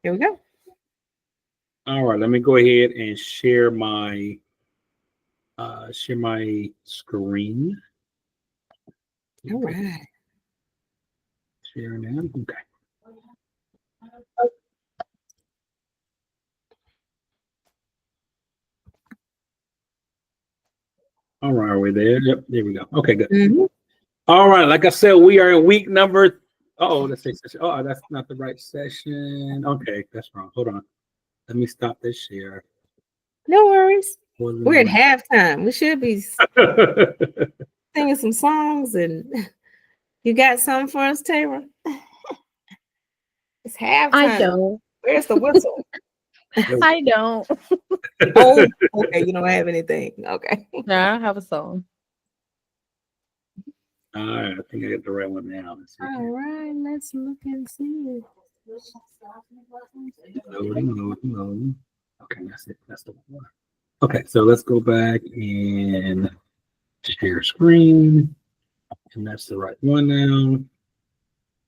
Here we go. All right, let me go ahead and share my screen. All right. Share now. Okay. All right, are we there? Yep, there we go. Okay, good. Mm-hmm. All right, like I said, we are in week number. Let's say session. Oh, that's not the right session. Okay, that's wrong. Hold on. Let me stop this share. No worries. We're at halftime. We should be singing some songs, and you got something for us, Tara? It's halftime. I don't. Where's the whistle? I don't. Oh, okay. You don't have anything. Okay. No, I don't have a song. All right, I think I got the right one now. All right, let's look and see. Loading. Okay, that's it. That's the one. Okay, so let's go back and share screen. And that's the right one now.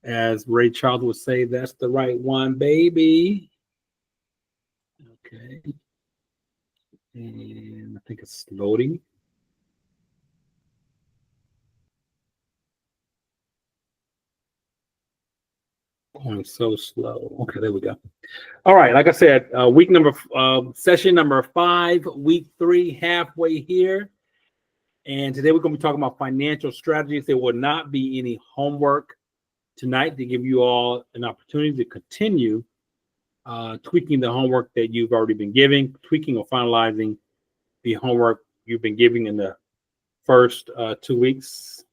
As Ray Charles would say, that's the right one, baby. Okay. And I think it's loading. Going so slow. Okay, there we go. All right, like I said, session number 5, week 3, halfway here. And today we're going to be talking about financial strategies. There will not be any homework tonight to give you all an opportunity to continue tweaking the homework that you've already been giving, tweaking or finalizing the homework you've been giving in the first 2 weeks,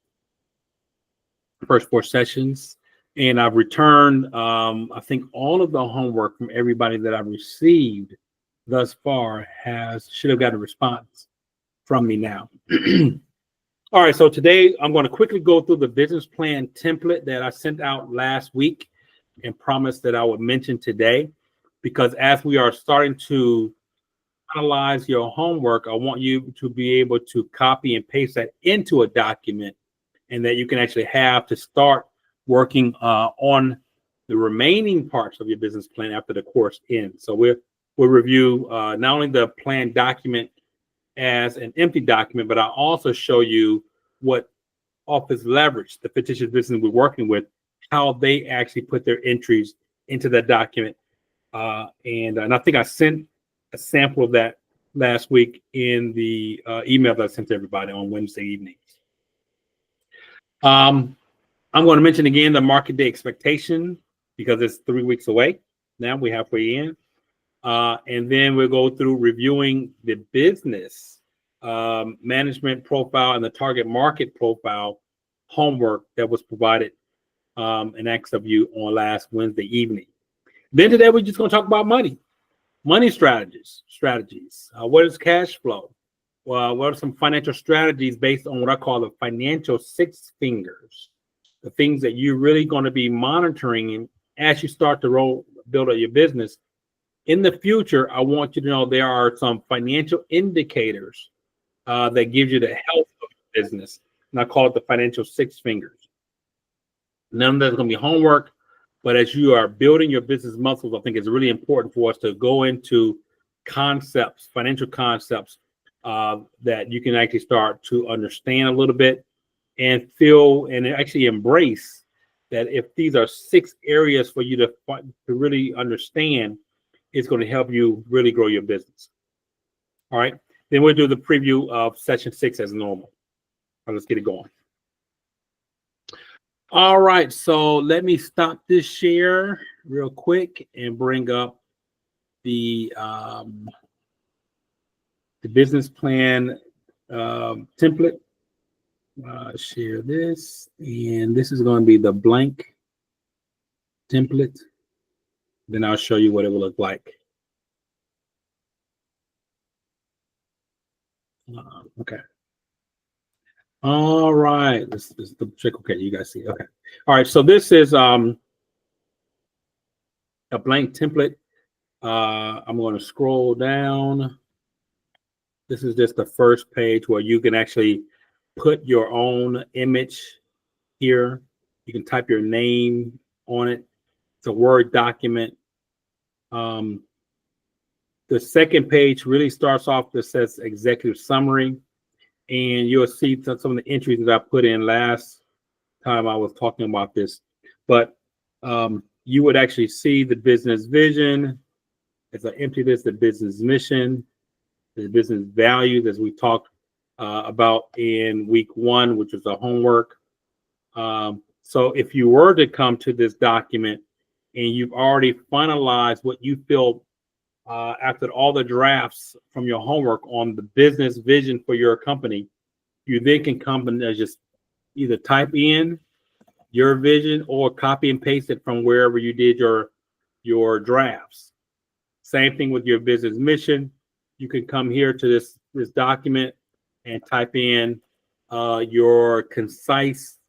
first 4 sessions. And I've returned, I think, all of the homework from everybody that I've received thus far should have got a response from me now. All right, so today I'm going to quickly go through the business plan template that I sent out last week and promised that I would mention today, because as we are starting to finalize your homework, I want you to be able to copy and paste that into a document, and that you can actually have to start working on the remaining parts of your business plan after the course ends. So we'll review not only the plan document as an empty document, but I'll also show you what Office Leverage, the fictitious business we're working with, how they actually put their entries into that document. And I think I sent a sample of that last week in the email that I sent to everybody on Wednesday evening. I'm going to mention again the market day expectation, because it's 3 weeks away. Now we're halfway in. And then we'll go through reviewing the business management profile and the target market profile homework that was provided and asked of you on last Wednesday evening. Then today we're just going to talk about money strategies. What is cash flow? Well, what are some financial strategies based on what I call the financial 6 fingers? The things that you're really going to be monitoring as you start to build up your business. In the future, I want you to know there are some financial indicators that gives you the health of the business. And I call it the financial 6 fingers. None of that's going to be homework, but as you are building your business muscles, I think it's really important for us to go into concepts, financial concepts that you can actually start to understand a little bit and feel and actually embrace that if these are 6 areas for you to really understand, it's going to help you really grow your business. All right. Then we'll do the preview of session 6 as normal. Right, let's get it going. All right. So let me stop this share real quick and bring up the business plan template. Share this, and this is going to be the blank template. Then I'll show you what it will look like. Okay. All right. Let's double check. Okay, you guys see. Okay. All right. So this is a blank template. I'm going to scroll down. This is just the first page where you can actually put your own image here. You can type your name on it. It's a Word document. The second page really starts off that says executive summary, and you'll see some of the entries that I put in last time I was talking about this. But you would actually see the business vision. As I empty this, the business mission, the business values, as we talked about in week 1, which was the homework. So if you were to come to this document and you've already finalized what you feel after all the drafts from your homework on the business vision for your company, you then can come and just either type in your vision or copy and paste it from wherever you did your drafts. Same thing with your business mission. You can come here to this document and type in your concise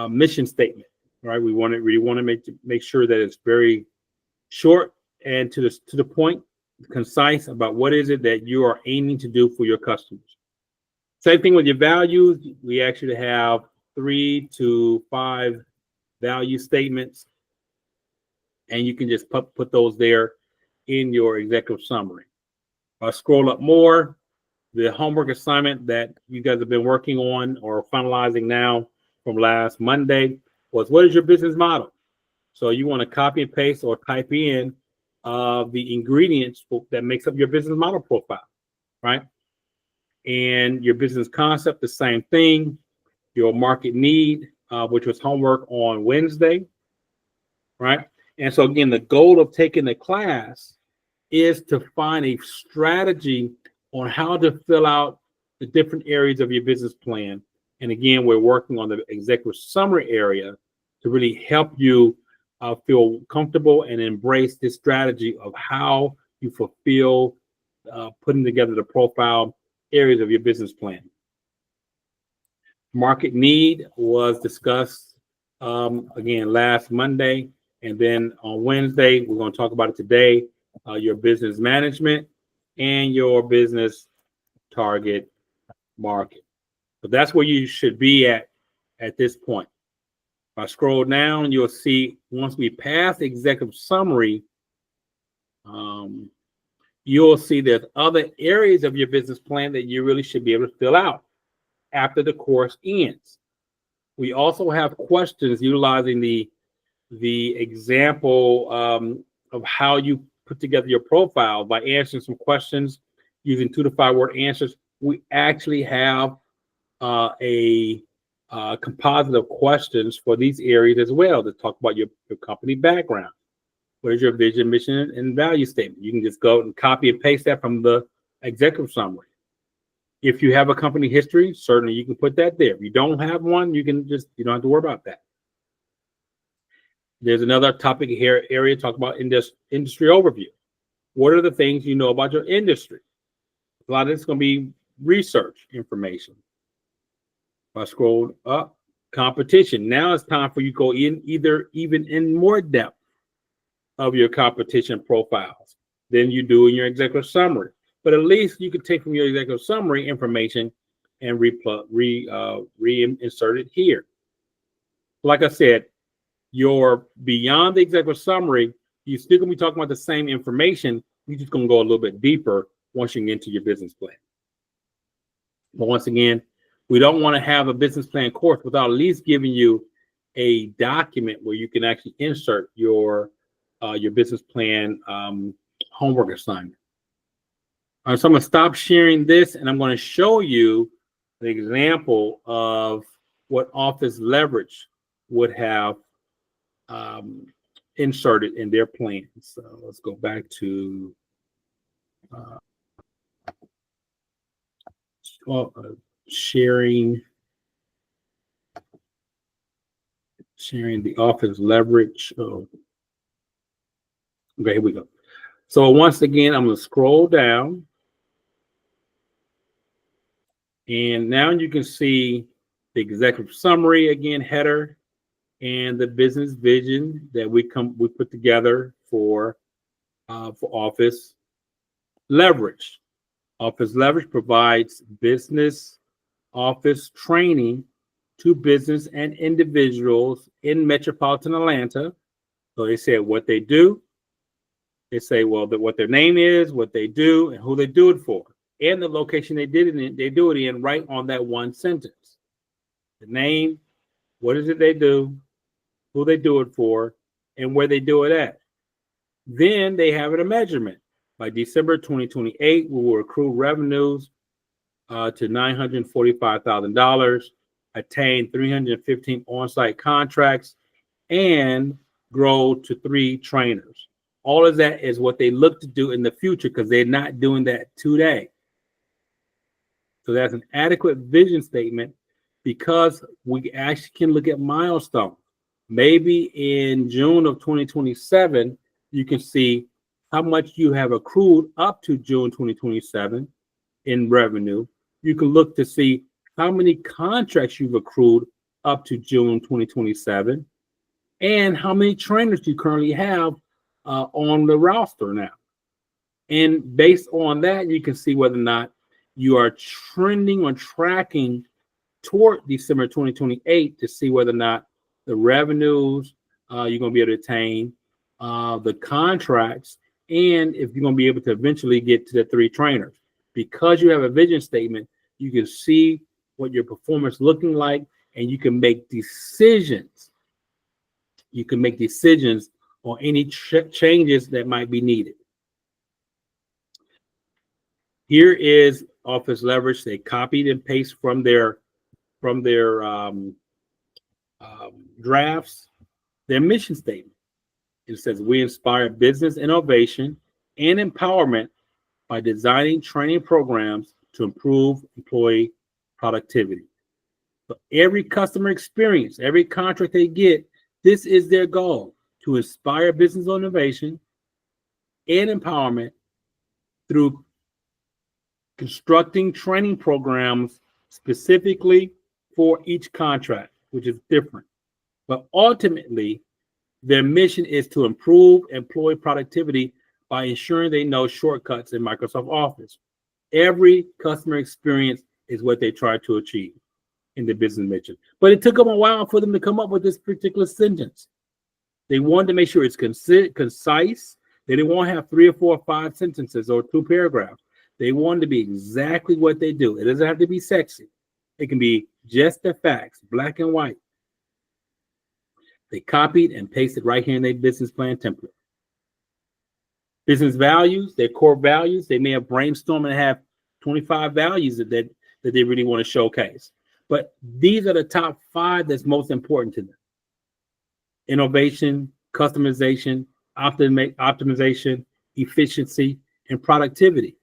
mission statement. Right? We really want to make sure that it's very short and to the point, concise about what is it that you are aiming to do for your customers. Same thing with your values. We actually have 3 to 5 value statements, and you can just put those there in your executive summary. Scroll up more. The homework assignment that you guys have been working on or finalizing now from last Monday was, what is your business model? So you want to copy and paste or type in the ingredients that makes up your business model profile, right? And your business concept, the same thing. Your market need, which was homework on Wednesday, right? And so again, the goal of taking the class is to find a strategy on how to fill out the different areas of your business plan. And again, we're working on the executive summary area to really help you feel comfortable and embrace this strategy of how you fulfill putting together the profile areas of your business plan. Market need was discussed again last Monday, and then on Wednesday we're going to talk about it today. Your business management and your business target market. So that's where you should be at this point. If I scroll down, you'll see once we pass the executive summary, you'll see there's other areas of your business plan that you really should be able to fill out after the course ends. We also have questions utilizing the example of how you put together your profile by answering some questions using 2 to 5 word answers. We actually have a composite of questions for these areas as well to talk about your company background. What is your vision, mission, and value statement? You can just go and copy and paste that from the executive summary. If you have a company history, certainly you can put that there. If you don't have one, you don't have to worry about that. There's another topic here area talk about industry overview. What are the things you know about your industry? A lot of it's going to be research information. If I scroll up, competition. Now it's time for you to go in even in more depth of your competition profiles than you do in your executive summary. But at least you can take from your executive summary information and reinsert it here. Like I said, you're beyond the executive summary. You're still going to be talking about the same information. You're just going to go a little bit deeper once you get into your business plan. But once again, we don't want to have a business plan course without at least giving you a document where you can actually insert your business plan homework assignment. All right, so I'm going to stop sharing this, and I'm going to show you an example of what Office Leverage would have inserted in their plan. So let's go back to sharing the Office Leverage. Oh. Okay, here we go. So once again, I'm going to scroll down. And now you can see the executive summary again, header, and the business vision that we put together for Office Leverage. Office Leverage provides business office training to business and individuals in metropolitan Atlanta. So they said what they do, They say, well, what their name is, what they do, and who they do it for, and the location they did it in. They do it in right on that one sentence. The name, what is it they do, who they do it for, and where they do it at. Then they have a measurement. By December 2028, we will accrue revenues to $945,000, attain 315 on-site contracts, and grow to 3 trainers. All of that is what they look to do in the future because they're not doing that today. So that's an adequate vision statement because we actually can look at milestones. Maybe in June of 2027, you can see how much you have accrued up to June 2027 in revenue. You can look to see how many contracts you've accrued up to June 2027 and how many trainers you currently have on the roster now. And based on that, you can see whether or not you are trending or tracking toward December 2028 to see whether or not the revenues you're going to be able to attain, the contracts, and if you're going to be able to eventually get to the 3 trainers. Because you have a vision statement, you can see what your performance looking like, and you can make decisions. You can make decisions on any changes that might be needed. Here is Office Leverage. They copied and pasted from their drafts their mission statement. It says, we inspire business innovation and empowerment by designing training programs to improve employee productivity. So every customer experience, every contract they get, this is their goal, to inspire business innovation and empowerment through constructing training programs specifically for each contract, which is different. But ultimately, their mission is to improve employee productivity by ensuring they know shortcuts in Microsoft Office. Every customer experience is what they try to achieve in the business mission. But it took them a while for them to come up with this particular sentence. They wanted to make sure it's concise. They didn't want to have 3 or 4 or 5 sentences or 2 paragraphs. They wanted to be exactly what they do. It doesn't have to be sexy. It can be just the facts, black and white. They copied and pasted right here in their business plan template. Business values, their core values, they may have brainstormed and have 25 values that they really want to showcase. But these are the top 5 that's most important to them. Innovation, customization, optimization, efficiency, and productivity.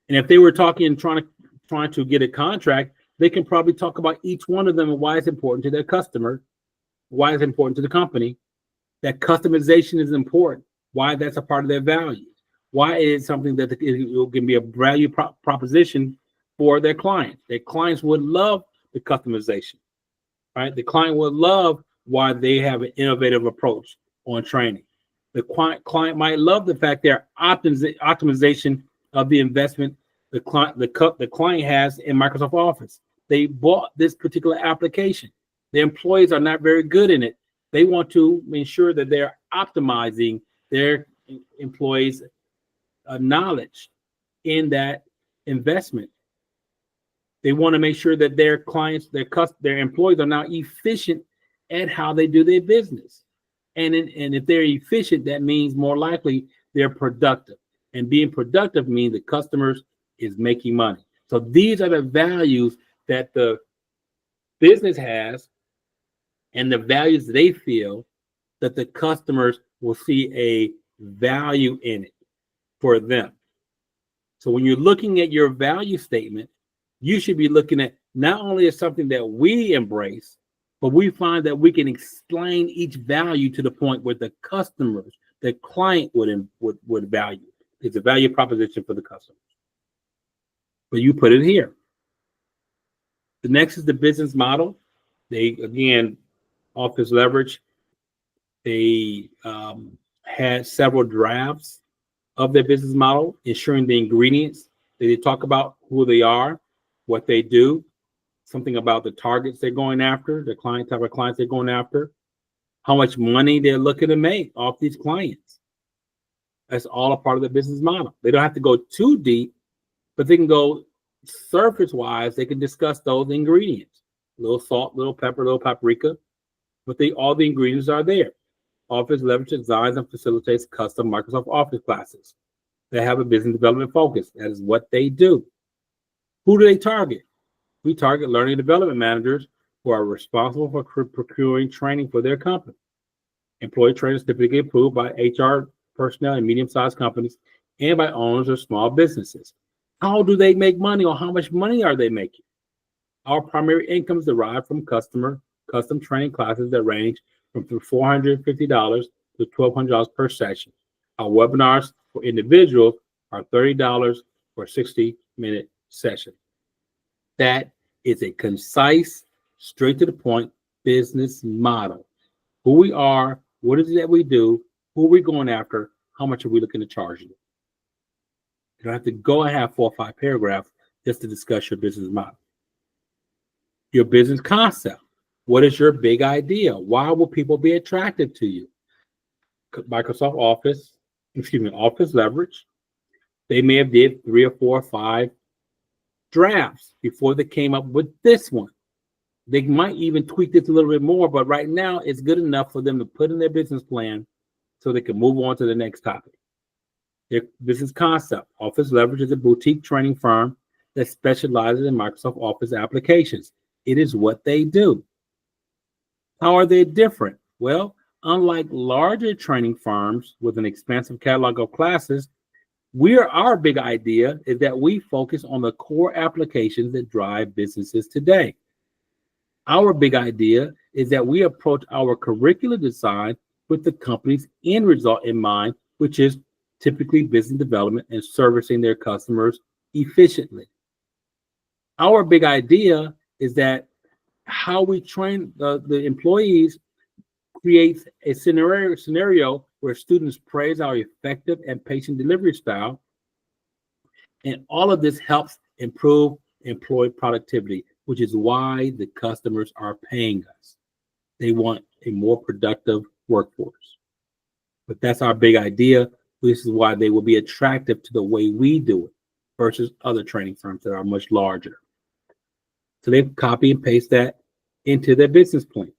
And if they were talking and trying to get a contract, they can probably talk about each one of them and why it's important to their customer, why it's important to the company, that customization is important, why that's a part of their values, why it is something that it can be a value proposition for their clients. Their clients would love the customization, right? The client would love why they have an innovative approach on training. The client might love the fact their optimization of the investment the client has in Microsoft Office. They bought this particular application. The employees are not very good in it. They want to ensure that they're optimizing their employees' knowledge in that investment. They want to make sure that their clients, their employees are now efficient at how they do their business. And if they're efficient, that means more likely they're productive. And being productive means the customers is making money. So these are the values that the business has and the values they feel that the customers will see a value in it for them. So when you're looking at your value statement, you should be looking at not only as something that we embrace, but we find that we can explain each value to the point where the customers, the client would value. It's a value proposition for the customers. But you put it here. The next is the business model. They, again, Office Leverage, they had several drafts of their business model, ensuring the ingredients. They talk about who they are, what they do, something about the targets they're going after, the type of clients they're going after, how much money they're looking to make off these clients. That's all a part of the business model. They don't have to go too deep, but they can go surface-wise. They can discuss those ingredients. A little salt, little pepper, little paprika, but all the ingredients are there. Office Leverage designs and facilitates custom Microsoft Office classes. They have a business development focus. That is what they do. Who do they target? We target learning and development managers who are responsible for procuring training for their company. Employee trainers typically approved by HR personnel in medium-sized companies and by owners of small businesses. How do they make money, or how much money are they making? Our primary incomes derive from custom training classes that range from $450 to $1,200 per session. Our webinars for individuals are $30 for a 60-minute session. That is a concise, straight to the point business model. Who we are, what is it that we do, who are we going after, how much are we looking to charge you? You don't have to go and have 4 or 5 paragraphs just to discuss your business model. Your business concept. What is your big idea? Why will people be attracted to you? Microsoft Office Leverage. They may have did 3 or 4 or 5 drafts before they came up with this one. They might even tweak this a little bit more, but right now it's good enough for them to put in their business plan so they can move on to the next topic. Their business concept. Office Leverage is a boutique training firm that specializes in Microsoft Office applications. It is what they do. How are they different? Well, unlike larger training firms with an expansive catalog of classes, our big idea is that we focus on the core applications that drive businesses today. Our big idea is that we approach our curricular design with the company's end result in mind, which is typically business development and servicing their customers efficiently. Our big idea is that how we train the employees creates a scenario where students praise our effective and patient delivery style. And all of this helps improve employee productivity, which is why the customers are paying us. They want a more productive workforce. But that's our big idea. This is why they will be attractive to the way we do it versus other training firms that are much larger. So they copy and paste that into their business plan.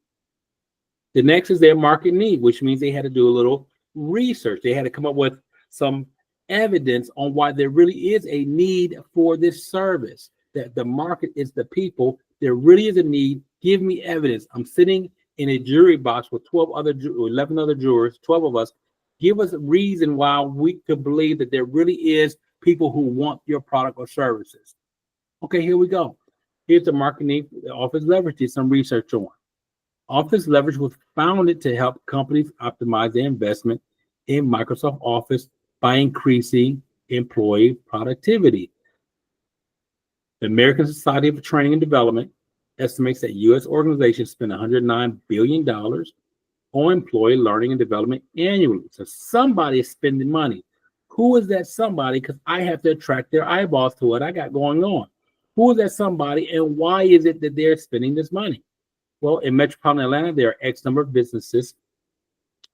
The next is their market need, which means they had to do a little research. They had to come up with some evidence on why there really is a need for this service, that the market is the people. There really is a need. Give me evidence. I'm sitting in a jury box with 11 other jurors, 12 of us. Give us a reason why we could believe that there really is people who want your product or services. Okay, here we go. Here's the market need Office Leverage did some research on. Office Leverage was founded to help companies optimize their investment in Microsoft Office by increasing employee productivity. The American Society of Training and Development estimates that U.S. organizations spend $109 billion on employee learning and development annually. So somebody is spending money. Who is that somebody? Because I have to attract their eyeballs to what I got going on. Who is that somebody, and why is it that they're spending this money? Well, in metropolitan Atlanta, there are X number of businesses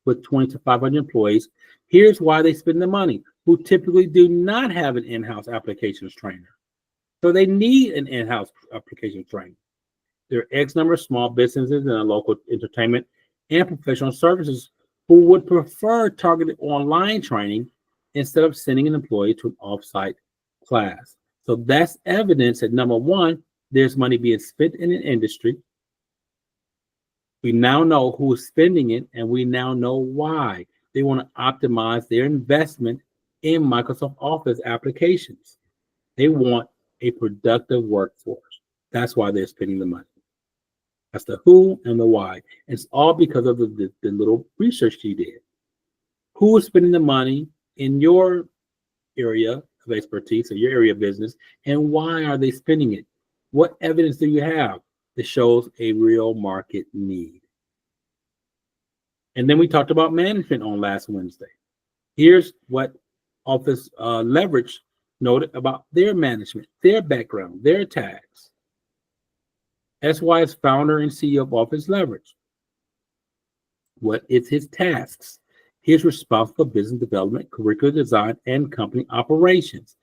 with 20 to 500 employees. Here's why they spend the money, who typically do not have an in-house applications trainer. So they need an in-house applications trainer. There are X number of small businesses in the local entertainment and professional services who would prefer targeted online training instead of sending an employee to an off-site class. So that's evidence that, number one, there's money being spent in an industry. We now know who is spending it, and we now know why. They want to optimize their investment in Microsoft Office applications. They want a productive workforce. That's why they're spending the money. That's the who and the why. And it's all because of the little research you did. Who is spending the money in your area of expertise or your area of business, and why are they spending it? What evidence do you have that shows a real market need? And then we talked about management on last Wednesday. Here's what Office Leverage noted about their management, their background, their tags. That's why it's founder and CEO of Office Leverage. What is his tasks? He is responsible for business development, curriculum design, and company operations.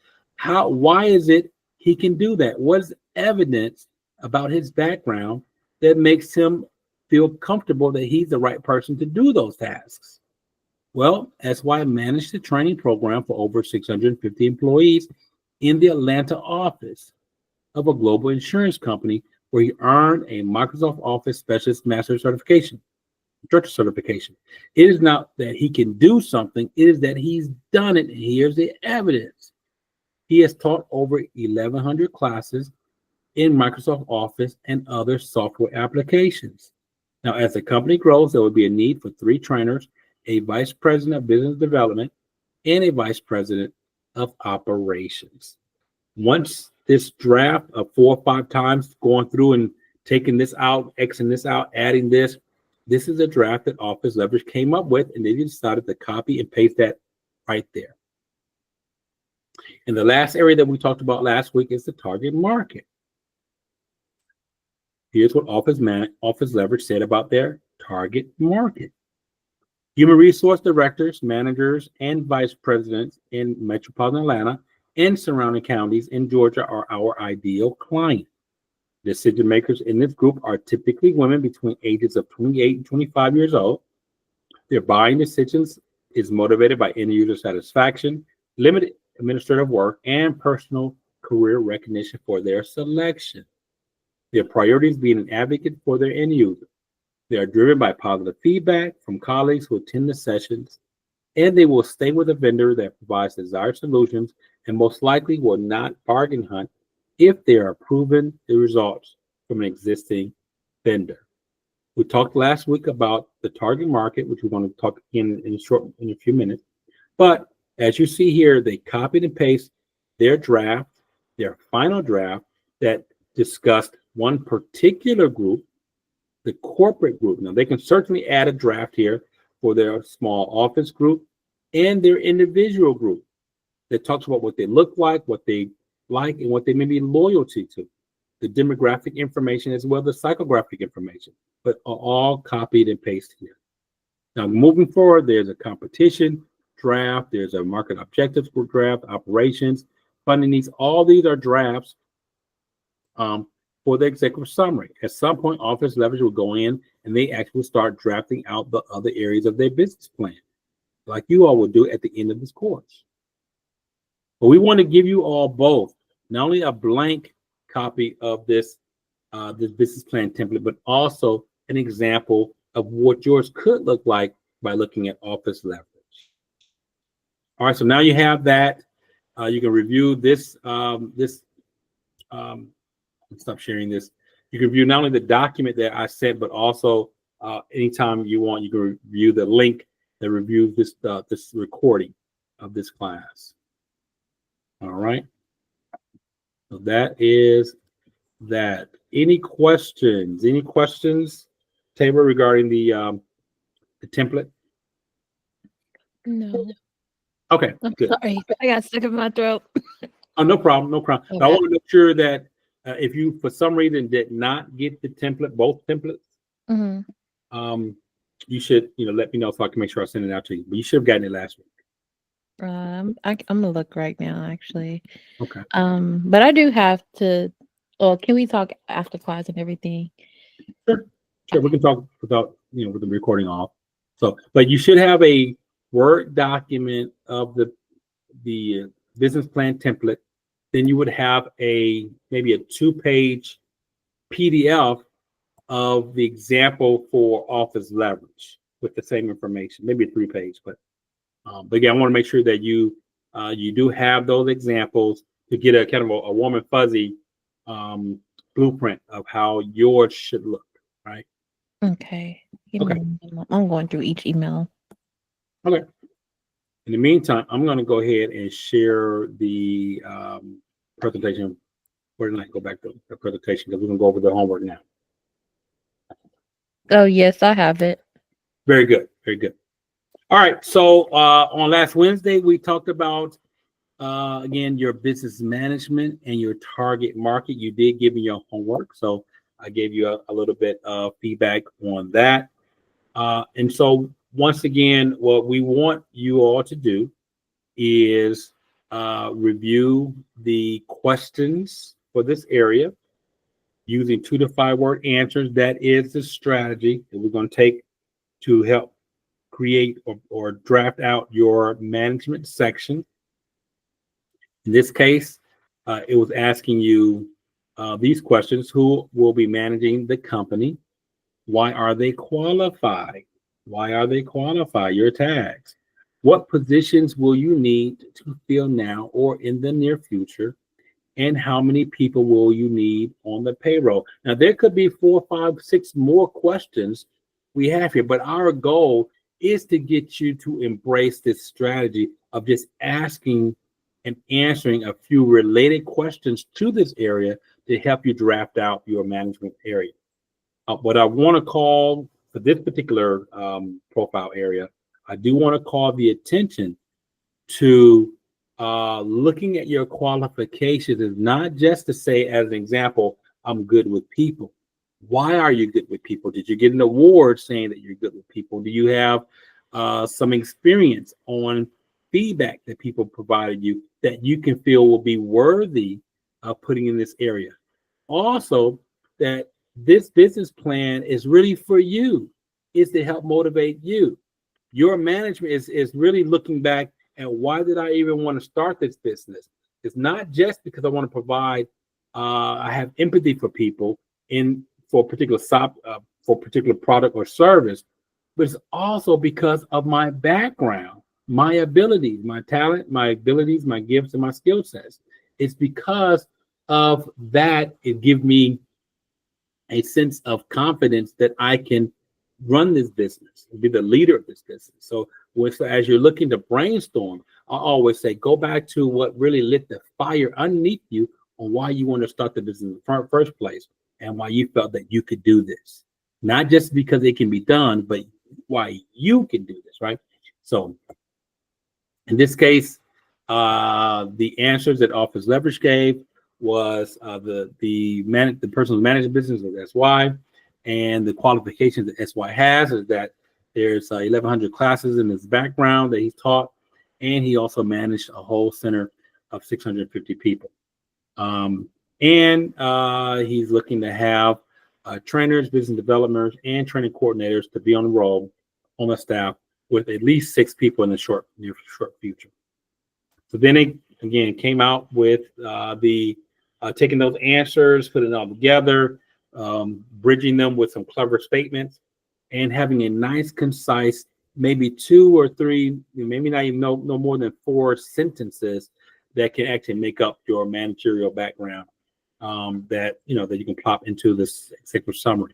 Why is it he can do that? What is evidence about his background that makes him feel comfortable that he's the right person to do those tasks? Well, that's why I managed the training program for over 650 employees in the Atlanta office of a global insurance company, where he earned a Microsoft Office Specialist Master Certification, Director Certification. It is not that he can do something, it is that he's done it. And here's the evidence. He has taught over 1,100 classes in Microsoft Office and other software applications. Now, as the company grows, there will be a need for 3 trainers, a vice president of business development, and a vice president of operations. Once this draft of 4 or 5 times going through and taking this out, Xing this out, adding this, this is a draft that Office Leverage came up with, and they decided to copy and paste that right there. And the last area that we talked about last week is the target market. Here's what Office Leverage said about their target market. Human resource directors, managers, and vice presidents in metropolitan Atlanta and surrounding counties in Georgia are our ideal client. Decision makers in this group are typically women between ages of 28 and 25 years old. Their buying decisions is motivated by end user satisfaction, limited administrative work, and personal career recognition for their selection. Their priorities being an advocate for their end user. They are driven by positive feedback from colleagues who attend the sessions, and they will stay with a vendor that provides desired solutions and most likely will not bargain hunt if they are proven the results from an existing vendor. We talked last week about the target market, which we want to talk in a few minutes. But as you see here, they copied and pasted their draft, their final draft that discussed one particular group, the corporate group. Now, they can certainly add a draft here for their small office group and their individual group that talks about what they look like, what they like, and what they may be loyalty to. The demographic information as well as the psychographic information, but are all copied and pasted here. Now, moving forward, there's a competition draft, there's a market objectives draft, operations, funding needs. All these are drafts for the executive summary. At some point, Office Leverage will go in and they actually start drafting out the other areas of their business plan, like you all will do at the end of this course. But we want to give you all both, not only a blank copy of this business plan template, but also an example of what yours could look like by looking at Office Leverage. All right, so now you have that. You can review this. Stop sharing this. You can view not only the document that I sent, but also anytime you want, you can review the link that reviews this recording of this class. All right. So that is that. Any questions? Any questions, Tabor, regarding the template? No. Okay. I'm good. sorry. I got stuck in my throat. Oh, no problem. No problem. Okay. But I want to make sure that if you, for some reason, did not get the template, both templates, you should, let me know so I can make sure I send it out to you. But you should have gotten it last week. I'm gonna look right now, actually. Okay. But I do have to. Well, can we talk after class and everything? Sure. We can talk without, with the recording off. So, but you should have a Word document of the business plan template. Then you would have maybe a 2-page PDF of the example for Office Leverage with the same information, maybe a 3-page. But again, I want to make sure that you do have those examples to get a kind of a warm and fuzzy blueprint of how yours should look, right? Okay. Okay. I'm going through each email. Okay. In the meantime, I'm going to go ahead and share the presentation. Where did I go back to the presentation? Because we're going to go over the homework now. Oh, yes, I have it. Very good. Very good. All right. So on last Wednesday, we talked about, again, your business management and your target market. You did give me your homework. So I gave you a little bit of feedback on that. And so once again, what we want you all to do is review the questions for this area using 2 to 5 word answers. That is the strategy that we're going to take to help create or draft out your management section. In this case, it was asking you these questions: who will be managing the company? Why are they qualified? Why are they qualified? Your tags. What positions will you need to fill now or in the near future? And how many people will you need on the payroll? Now, there could be 4, 5, 6 more questions we have here, but our goal is to get you to embrace this strategy of just asking and answering a few related questions to this area to help you draft out your management area. What I want to call for this particular profile area, I do want to call the attention to looking at your qualifications is not just to say, as an example, I'm good with people. Why are you good with people? Did you get an award saying that you're good with people? Do you have some experience on feedback that people provided you that you can feel will be worthy of putting in this area? Also, that this business plan is really for you, is to help motivate you. Your management is really looking back at why did I even want to start this business? It's not just because I want to provide, I have empathy for people for a particular product or service, but it's also because of my background, my abilities, my talent, my abilities, my gifts, and my skill sets. It's because of that, it gives me a sense of confidence that I can run this business and be the leader of this business. So as you're looking to brainstorm, I always say, go back to what really lit the fire underneath you on why you want to start the business in the first place and why you felt that you could do this. Not just because it can be done, but why you can do this, right? So in this case, the answers that Office Leverage gave was the person who's managing business of SY, and the qualifications that SY has is that there's 1,100 classes in his background that he's taught, and he also managed a whole center of 650 people. And he's looking to have trainers, business developers, and training coordinators to be on the roll on the staff with at least 6 people in the near short future. So then it again came out with taking those answers, putting it all together, bridging them with some clever statements, and having a nice, concise, maybe 2 or 3, maybe not even no more than 4 sentences that can actually make up your managerial background that you can plop into this executive summary.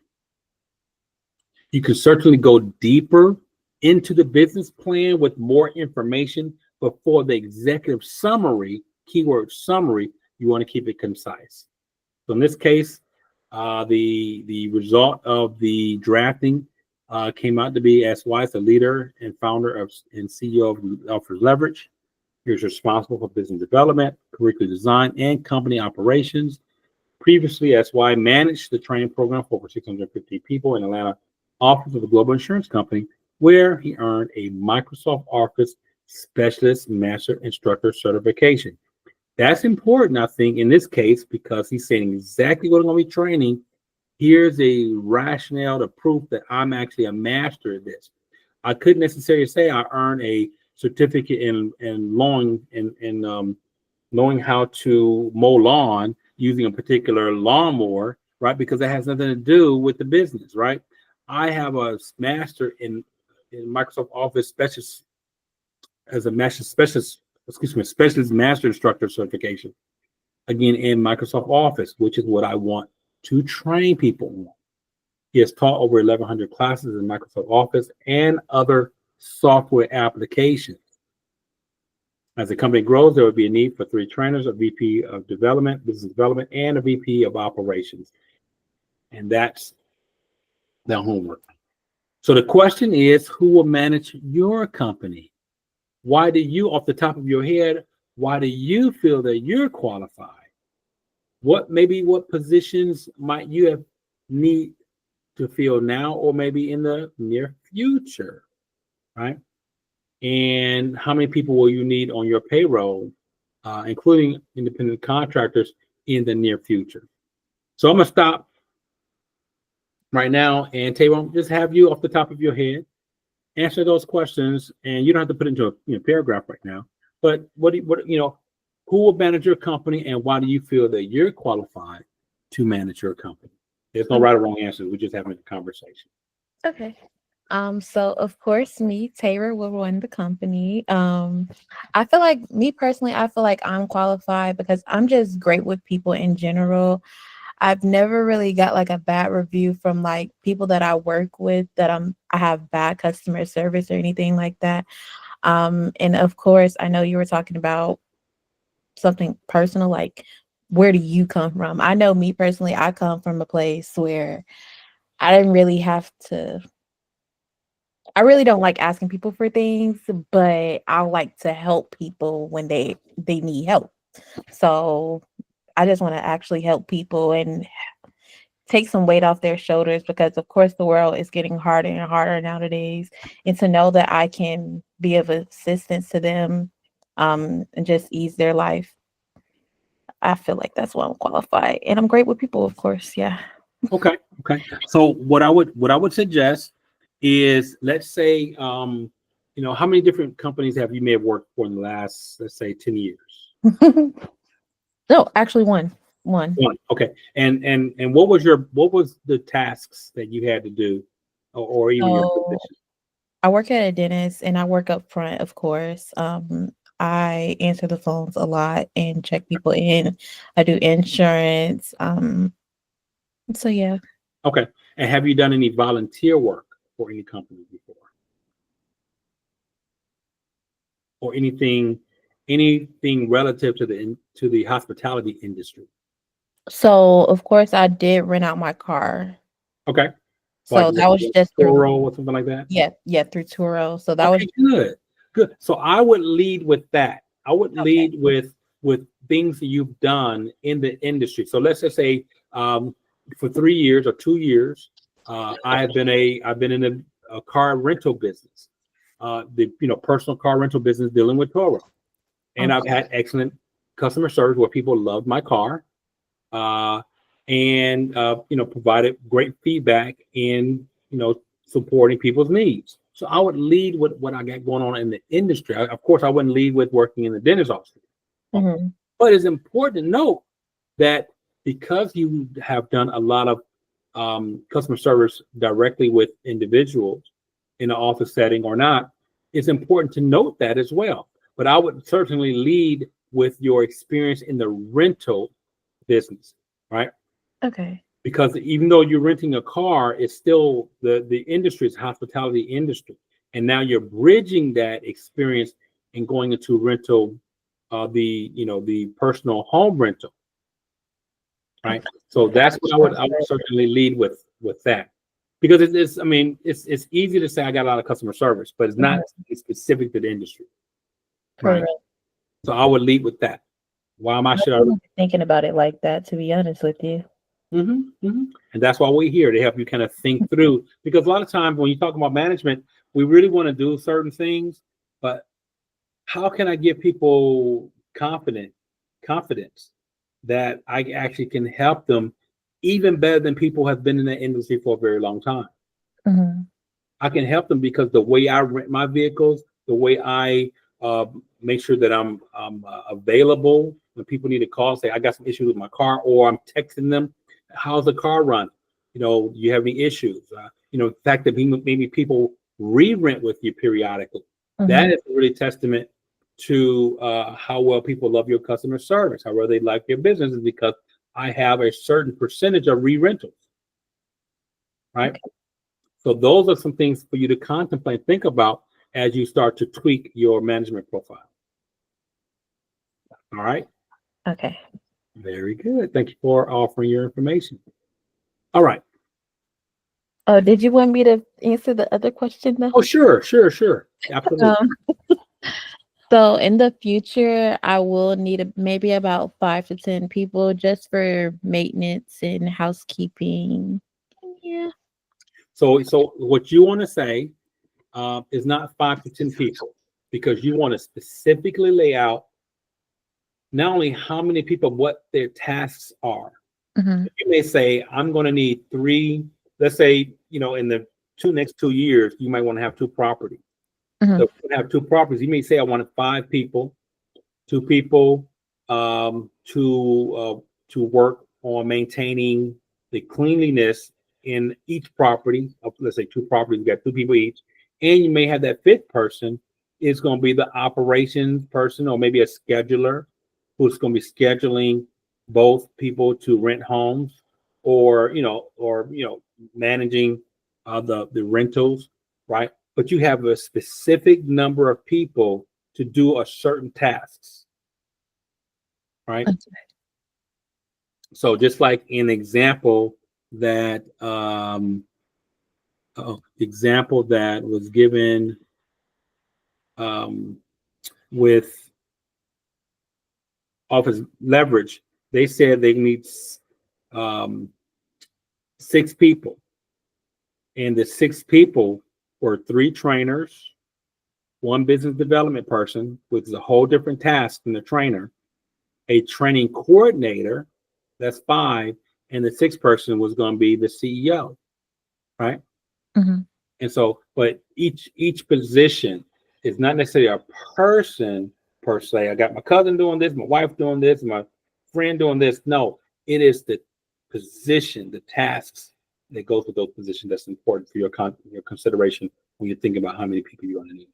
You can certainly go deeper into the business plan with more information, but for the executive summary, keyword summary, you want to keep it concise. So in this case, the result of the drafting came out to be SY is the leader and founder and CEO of Office Leverage. He was responsible for business development, curriculum design, and company operations. Previously, SY managed the training program for over 650 people in Atlanta office of a global insurance company, where he earned a Microsoft Office Specialist Master Instructor certification. That's important, I think, in this case, because he's saying exactly what I'm going to be training. Here's a rationale to prove that I'm actually a master at this. I couldn't necessarily say I earned a certificate in knowing how to mow lawn using a particular lawnmower, right? Because that has nothing to do with the business, right? I have a master in Microsoft Office specialist as a specialist master instructor certification, again, in Microsoft Office, which is what I want to train people on. He has taught over 1,100 classes in Microsoft Office and other software applications. As the company grows, there will be a need for 3 trainers, a VP of development, business development, and a VP of operations. And that's their homework. So the question is, who will manage your company? Why do you, off the top of your head, why do you feel that you're qualified? What positions might you have need to fill now or maybe in the near future? right? And how many people will you need on your payroll, including independent contractors, in the near future? So I'm gonna stop right now, and Tayron, just have you off the top of your head answer those questions, and you don't have to put it into a paragraph right now. But what who will manage your company, and why do you feel that you're qualified to manage your company? There's no right or wrong answers. We're just having a conversation. Okay. So of course, me, Taylor, will run the company. I feel like me personally, I feel like I'm qualified because I'm just great with people in general. I've never really got like a bad review from like people that I work with that I have bad customer service or anything like that. And of course, I know you were talking about something personal, like where do you come from? I know me personally, I come from a place where I didn't really have to. I really don't like asking people for things, but I like to help people when they need help. So I just want to actually help people and take some weight off their shoulders because of course the world is getting harder and harder nowadays. And to know that I can be of assistance to them and just ease their life. I feel like that's why I'm qualified. And I'm great with people, of course. Yeah. Okay. So what I would suggest is, let's say, how many different companies have you may have worked for in the last, let's say, 10 years? No, actually one. Okay. And what was the tasks that you had to do, or even your position? I work at a dentist and I work up front, of course. I answer the phones a lot and check people in. I do insurance. So yeah. Okay. And have you done any volunteer work for any company before? Or anything relative to the hospitality industry? So of course I did rent out my car. Okay. So like that was just Turo or something like that? Yeah, through Turo. So that Okay, was good. So I would lead with that. I would okay. lead with things that you've done in the industry. So let's just say for 3 years or 2 years, I've been in a car rental business, the personal car rental business dealing with Turo, and I've had excellent customer service where people loved my car, and provided great feedback in supporting people's needs. So I would lead with what I got going on in the industry. Of course, I wouldn't lead with working in the dentist office. Mm-hmm. But it's important to note that because you have done a lot of customer service directly with individuals in an office setting or not, it's important to note that as well. But I would certainly lead with your experience in the rental business, right? Okay. Because even though you're renting a car, it's still the industry is hospitality industry, and now you're bridging that experience and going into rental, the personal home rental, right? So that's what I would certainly lead with that, because it's easy to say I got a lot of customer service, but it's not specific to the industry, right? So I would lead with that. Why am I thinking about it like that, to be honest with you? And that's why we're here, to help you kind of think through, because a lot of times when you talk about management, we really want to do certain things, but how can I give people confidence that I actually can help them even better than people have been in the industry for a very long time? I can help them because the way I rent my vehicles, the way I make sure that I'm available when people need a call, say I got some issues with my car, or I'm texting them, how's the car run? Do you have any issues? The fact that maybe people re-rent with you periodically, that is really testament to how well people love your customer service, how well they like your business, is because I have a certain percentage of re-rentals, right? Okay. So those are some things for you to contemplate, think about as you start to tweak your management profile. All right. Okay. Very good. Thank you for offering your information. All right. Oh, did you want me to answer the other question though? Oh, sure. Absolutely. So in the future, I will need maybe about 5 to 10 people just for maintenance and housekeeping. Yeah. So what you want to say is not 5 to 10 people, because you want to specifically lay out not only how many people, what their tasks are. You may say, I'm going to need 3, let's say, in the next 2 years, you might want to have 2 properties. So if you have 2 properties, you may say, I wanted 5 people, 2 people to work on maintaining the cleanliness in each property. Let's say 2 properties, you got 2 people each, and you may have that 5th person is going to be the operations person, or maybe a scheduler who's going to be scheduling both people to rent homes, or managing the rentals, right? But you have a specific number of people to do a certain tasks, right? Okay. So just like an example that was given with office leverage, they said they need 6 people, and the 6 people were 3 trainers, 1 business development person, which is a whole different task than the trainer, a training coordinator, that's 5, and the 6th person was going to be the CEO, right? And so, but each position is not necessarily a person per se. I got my cousin doing this, my wife doing this, my friend doing this. No, it is the position, the tasks that goes with those positions that's important for your consideration when you think about how many people you're going to need.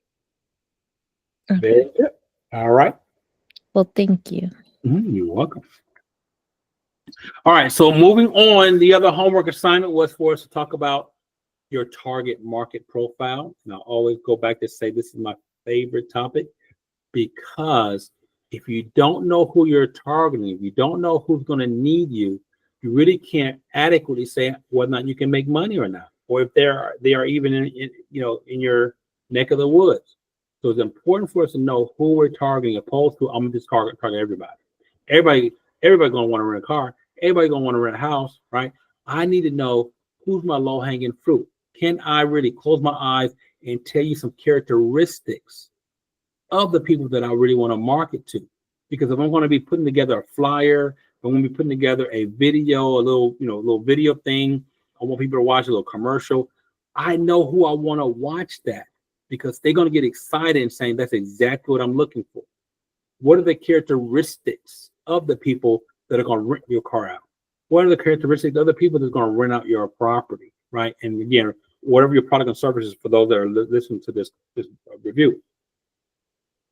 Okay. Very good. All right. Well, thank you. You're welcome. All right. So moving on, the other homework assignment was for us to talk about your target market profile. And I always go back to say this is my favorite topic, because if you don't know who you're targeting, if you don't know who's going to need you, you really can't adequately say whether or not you can make money or not, or if they are even in your neck of the woods. So it's important for us to know who we're targeting, opposed to I'm just target everybody. Everybody going to want to rent a car. Everybody going to want to rent a house, right? I need to know who's my low-hanging fruit. Can I really close my eyes and tell you some characteristics of the people that I really want to market to? Because if I'm going to be putting together a flyer, I'm going to be putting together a video, a little video thing, I want people to watch a little commercial, I know who I want to watch that, because they're going to get excited and saying, that's exactly what I'm looking for. What are the characteristics of the people that are going to rent your car out? What are the characteristics of the people that's going to rent out your property, right? And again, whatever your product and services, for those that are listening to this review,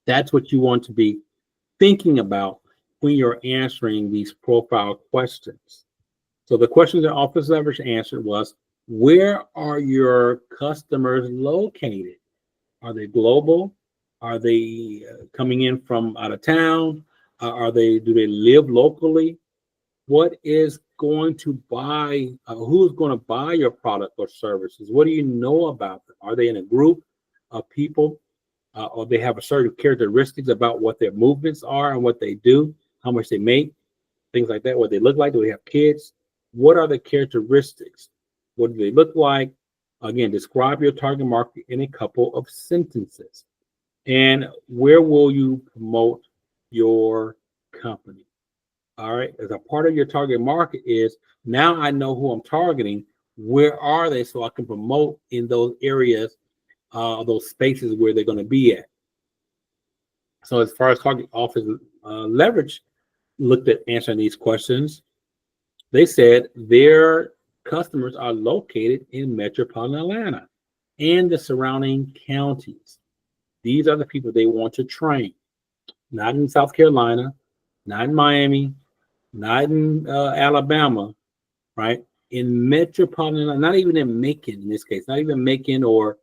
that's what you want to be thinking about when you're answering these profile questions. So the questions that Office Leverage answered was, where are your customers located? Are they global? Are they coming in from out of town? Do they live locally? What is going to buy? Who's going to buy your product or services? What do you know about them? Are they in a group of people? Or they have a certain characteristics about what their movements are and what they do, how much they make, things like that, what they look like, do they have kids? What are the characteristics? What do they look like? Again, describe your target market in a couple of sentences. And where will you promote your company? All right, as a part of your target market is, now I know who I'm targeting, where are they, so I can promote in those areas, those spaces where they're going to be at. So as far as target office leverage looked at answering these questions, they said their customers are located in metropolitan Atlanta and the surrounding counties. These are the people they want to train, not in South Carolina, not in Miami, not in Alabama, right? In metropolitan, not even in Macon in this case, not even Macon or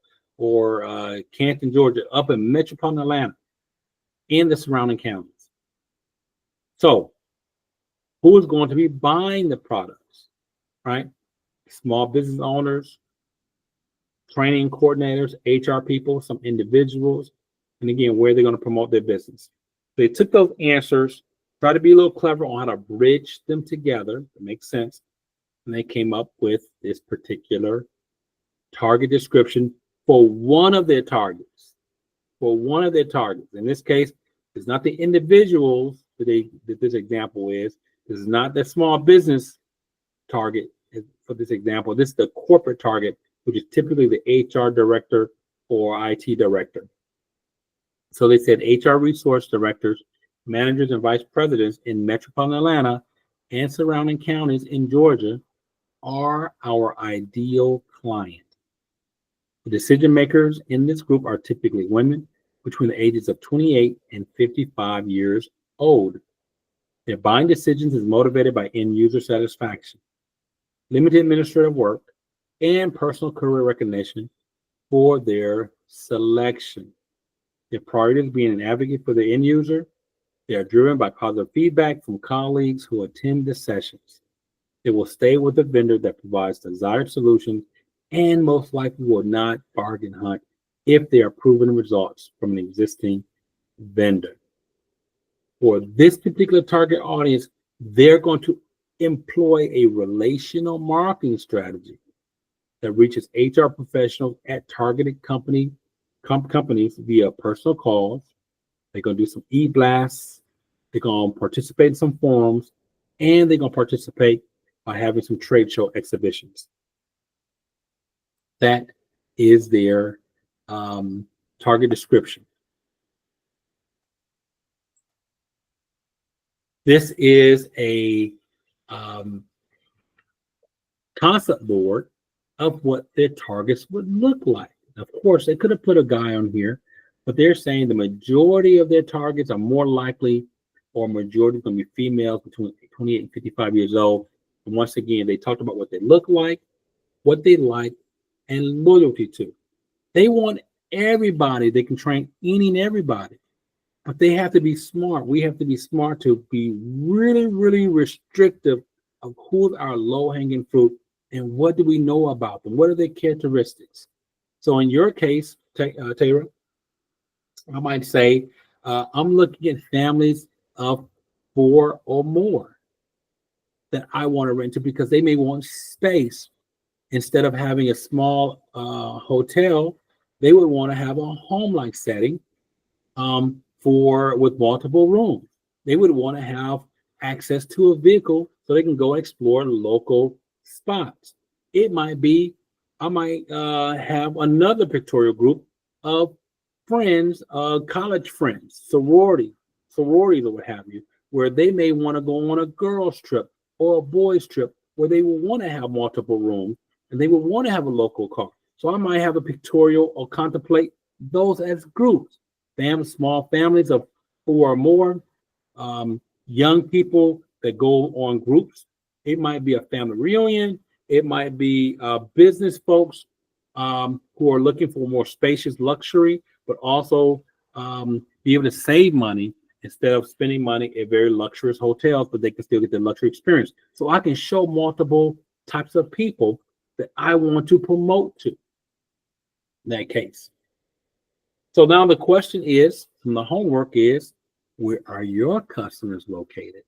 Canton, Georgia, up in metropolitan Atlanta and the surrounding counties. So who is going to be buying the products, right? Small business owners, training coordinators, HR people, some individuals, and again, where they're going to promote their business. They took those answers, tried to be a little clever on how to bridge them together to make sense, and they came up with this particular target description for one of their targets. For one of their targets. In this case, it's not the individuals that this example is. This is not the small business target for this example. This is the corporate target, which is typically the HR director or IT director. So they said HR resource directors, managers, and vice presidents in metropolitan Atlanta and surrounding counties in Georgia are our ideal client. The decision makers in this group are typically women between the ages of 28 and 55 years old. Their buying decisions is motivated by end user satisfaction, limited administrative work, and personal career recognition for their selection. Their priority is being an advocate for the end user. They are driven by positive feedback from colleagues who attend the sessions. They will stay with the vendor that provides desired solutions and most likely will not bargain hunt if they are proven results from an existing vendor. For this particular target audience, they're going to employ a relational marketing strategy that reaches HR professionals at targeted companies via personal calls. They're going to do some e-blasts. They're going to participate in some forums, and they're going to participate by having some trade show exhibitions. That is their target description. This is a concept board of what their targets would look like. Of course, they could have put a guy on here, but they're saying the majority of their targets are more likely, or majority is going to be females between 28 and 55 years old. And once again, they talked about what they look like, what they like, and loyalty to. They want everybody. They can train any and everybody, but they have to be smart. We have to be smart to be really, really restrictive of who's our low-hanging fruit and what do we know about them? What are their characteristics? So in your case, Tara, I might say, I'm looking at families of 4 or more that I want to rent to because they may want space. Instead of having a small hotel, they would want to have a home-like setting with multiple rooms. They would want to have access to a vehicle so they can go explore local spots. It might be, I might have another pictorial group of friends, college friends, sororities or what have you, where they may want to go on a girls' trip or a boys' trip where they will want to have multiple rooms and they will want to have a local car. So I might have a pictorial or contemplate those as groups, small families of 4 or more, young people that go on groups. It might be a family reunion. It might be business folks who are looking for more spacious luxury, but also be able to save money instead of spending money at very luxurious hotels, but they can still get the luxury experience. So I can show multiple types of people that I want to promote to in that case. So now the question is, from the homework is, where are your customers located?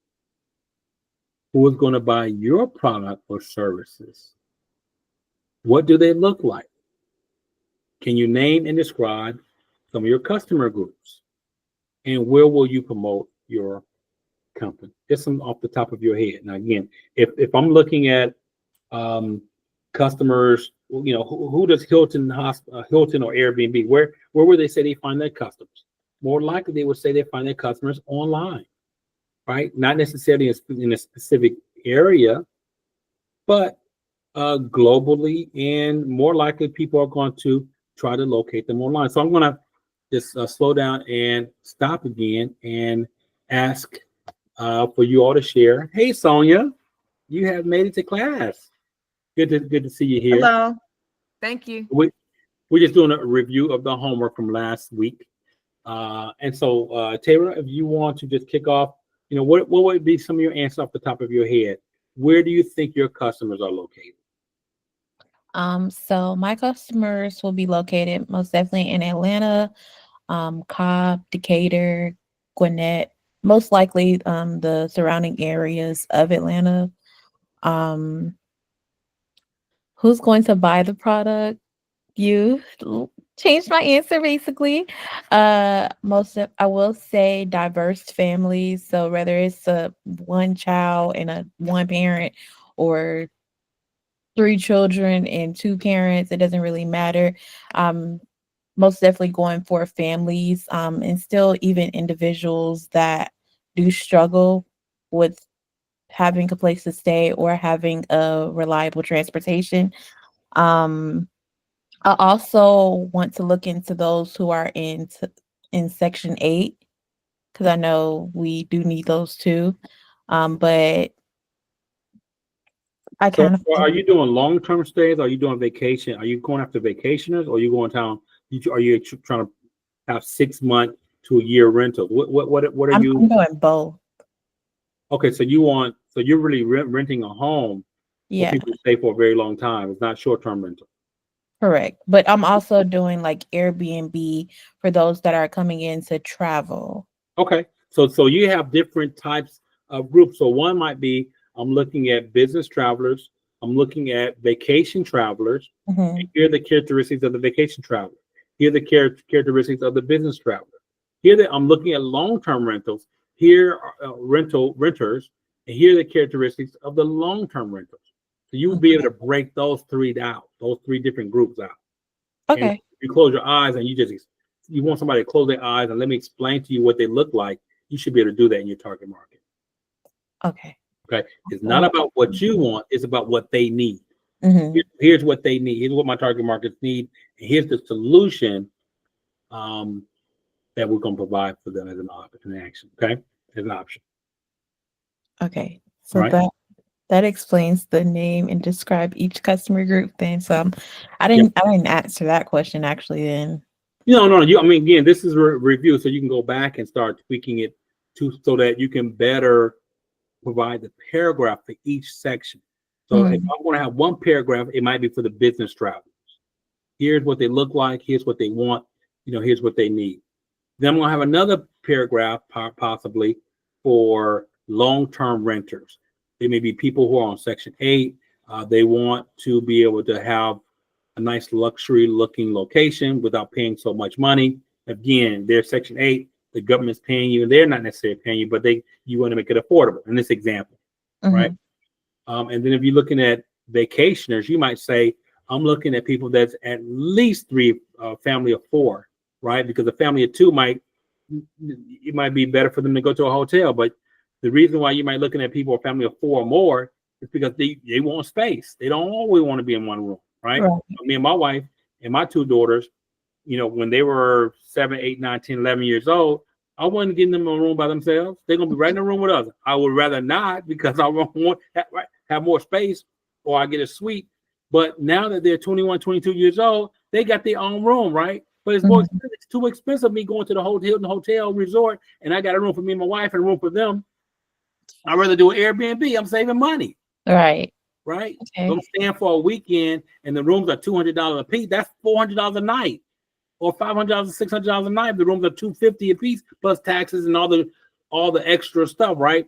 Who is going to buy your product or services? What do they look like? Can you name and describe some of your customer groups? And where will you promote your company? Just some off the top of your head. Now, again, if I'm looking at customers, you know, who does Hilton or Airbnb, where would they say they find their customers? More likely, they would say they find their customers online, right? Not necessarily in a specific area, but globally, and more likely people are going to try to locate them online. So I'm going to just slow down and stop again and ask for you all to share. Hey, Sonia, you have made it to class. Good to see you here. Hello. Thank you. We're just doing a review of the homework from last week. And so, Tara, if you want to just kick off, you know, what would be some of your answers off the top of your head? Where do you think your customers are located? So my customers will be located most definitely in Atlanta, Cobb, Decatur, Gwinnett, most likely the surrounding areas of Atlanta. Who's going to buy the product? You changed my answer basically. I will say diverse families. So whether it's a one child and a one parent or three children and two parents, it doesn't really matter. Most definitely going for families, and still even individuals that do struggle with having a place to stay or having a reliable transportation. Um, I also want to look into those who are in Section 8 because I know we do need those too. But I So kind of are you doing long-term stays? Are you doing vacation? Are you going after vacationers or are you going town? Are you trying to have 6 month to a year rental? What are I'm you? doing both. Okay, so you're really renting a home for Yeah, people to stay for a very long time. It's not short-term rental. correct. But I'm also doing like Airbnb for those that are coming in to travel. Okay, so you have different types of groups. So one might be I'm looking at business travelers. I'm looking at vacation travelers. And Mhm. here are the characteristics of the vacation traveler. Here are the characteristics of the business traveler. Here that I'm looking at long-term rentals. Here are renters, and here are the characteristics of the long-term rentals. So you will be able to break those three out, those three different groups out. And if Okay. you close your eyes and you want somebody to close their eyes and let me explain to you what they look like, you should be able to do that in your target market. Okay. Okay. It's not about what you want, it's about what they need. Mm-hmm. Here's what they need. Here's what my target markets need. And here's the solution that we're going to provide for them as an action. Okay. As an option. Okay. All So right. that explains the name and describe each customer group then. So I Yeah. didn't answer that question actually then. No. I mean, again, this is a review, so you can go back and start tweaking it so that you can better provide the paragraph for each section. So if I want to have one paragraph, it might be for the business travelers. Here's what they look like. Here's what they want. Here's what they need. Then I'm going to have another paragraph possibly for long-term renters. They may be people who are on Section 8. They want to be able to have a nice luxury-looking location without paying so much money. Again, they're Section 8. The government's paying you, and they're not necessarily paying you, but you want to make it affordable in this example, right? And then if you're looking at vacationers, you might say, I'm looking at people that's at least three, family of four, right? Because a family of two it might be better for them to go to a hotel. But the reason why you might be looking at people, a family of four or more, is because they want space. They don't always want to be in one room, right? Me and my wife and my two daughters, when they were 7, 8, 9, 10, 11 years old, I wasn't getting them in a room by themselves. They're going to be right in the room with us. I would rather not because I want have more space or I get a suite. But now that they're 21, 22 years old, they got their own room, right? But it's more expensive. It's too expensive me going to the hotel resort and I got a room for me and my wife and a room for them. I'd rather do an Airbnb. I'm saving money. Right. Right? Okay. So I'm staying for a weekend and the rooms are $200 a piece. That's $400 a night. Or $500 or $600 a night. The rooms are $250 a piece plus taxes and all the extra stuff, right?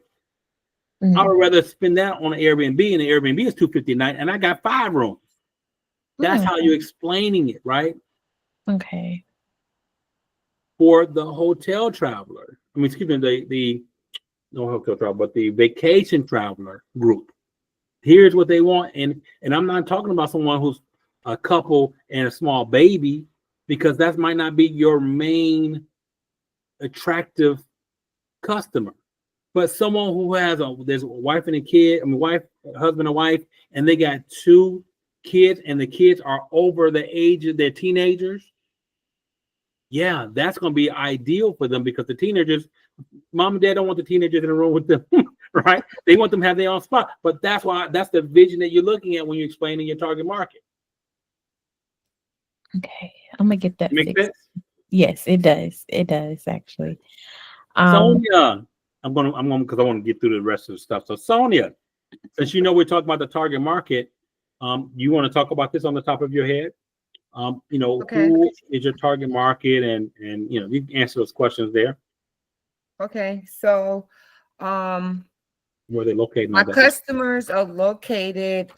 I would rather spend that on an Airbnb, and the Airbnb is $250 a night, and I got 5 rooms. That's how you're explaining it, right? Okay. For the hotel traveler, excuse me, the no hotel traveler, but the vacation traveler group. Here's what they want, and I'm not talking about someone who's a couple and a small baby, because that might not be your main attractive customer. But someone who there's a wife and a kid, husband and wife, and they got 2 kids, and the kids are over the age of their teenagers. Yeah, that's going to be ideal for them because the teenagers, mom and dad don't want the teenagers in the room with them, right? They want them to have their own spot. But that's the vision that you're looking at when you're explaining your target market. Okay. I'm gonna get that Make fixed. sense? Yes, it does. It does actually. Sonia, I'm going because I want to get through the rest of the stuff. So Sonia, since we're talking about the target market, you want to talk about this on the top of your head? Okay. Who is your target market, and you can answer those questions there. Okay. So, Where they located? my customers are located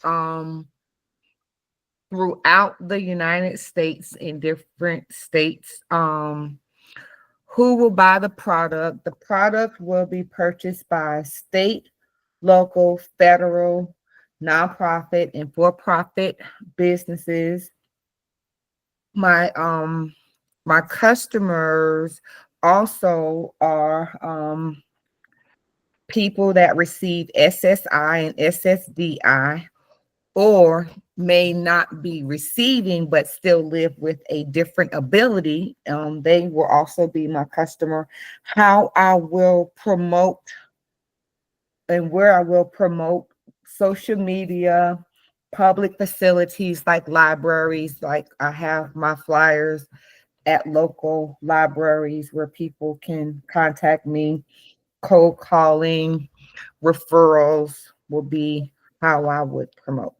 throughout the United States in different states. Who will buy the product? The product will be purchased by state, local, federal, nonprofit, and for-profit businesses. My customers also are people that receive SSI and SSDI, or may not be receiving but still live with a different ability. They will also be my customer. How I will promote and where I will promote: social media, public facilities like libraries. Like I have my flyers at local libraries where people can contact me. Cold calling, referrals will be how I would promote.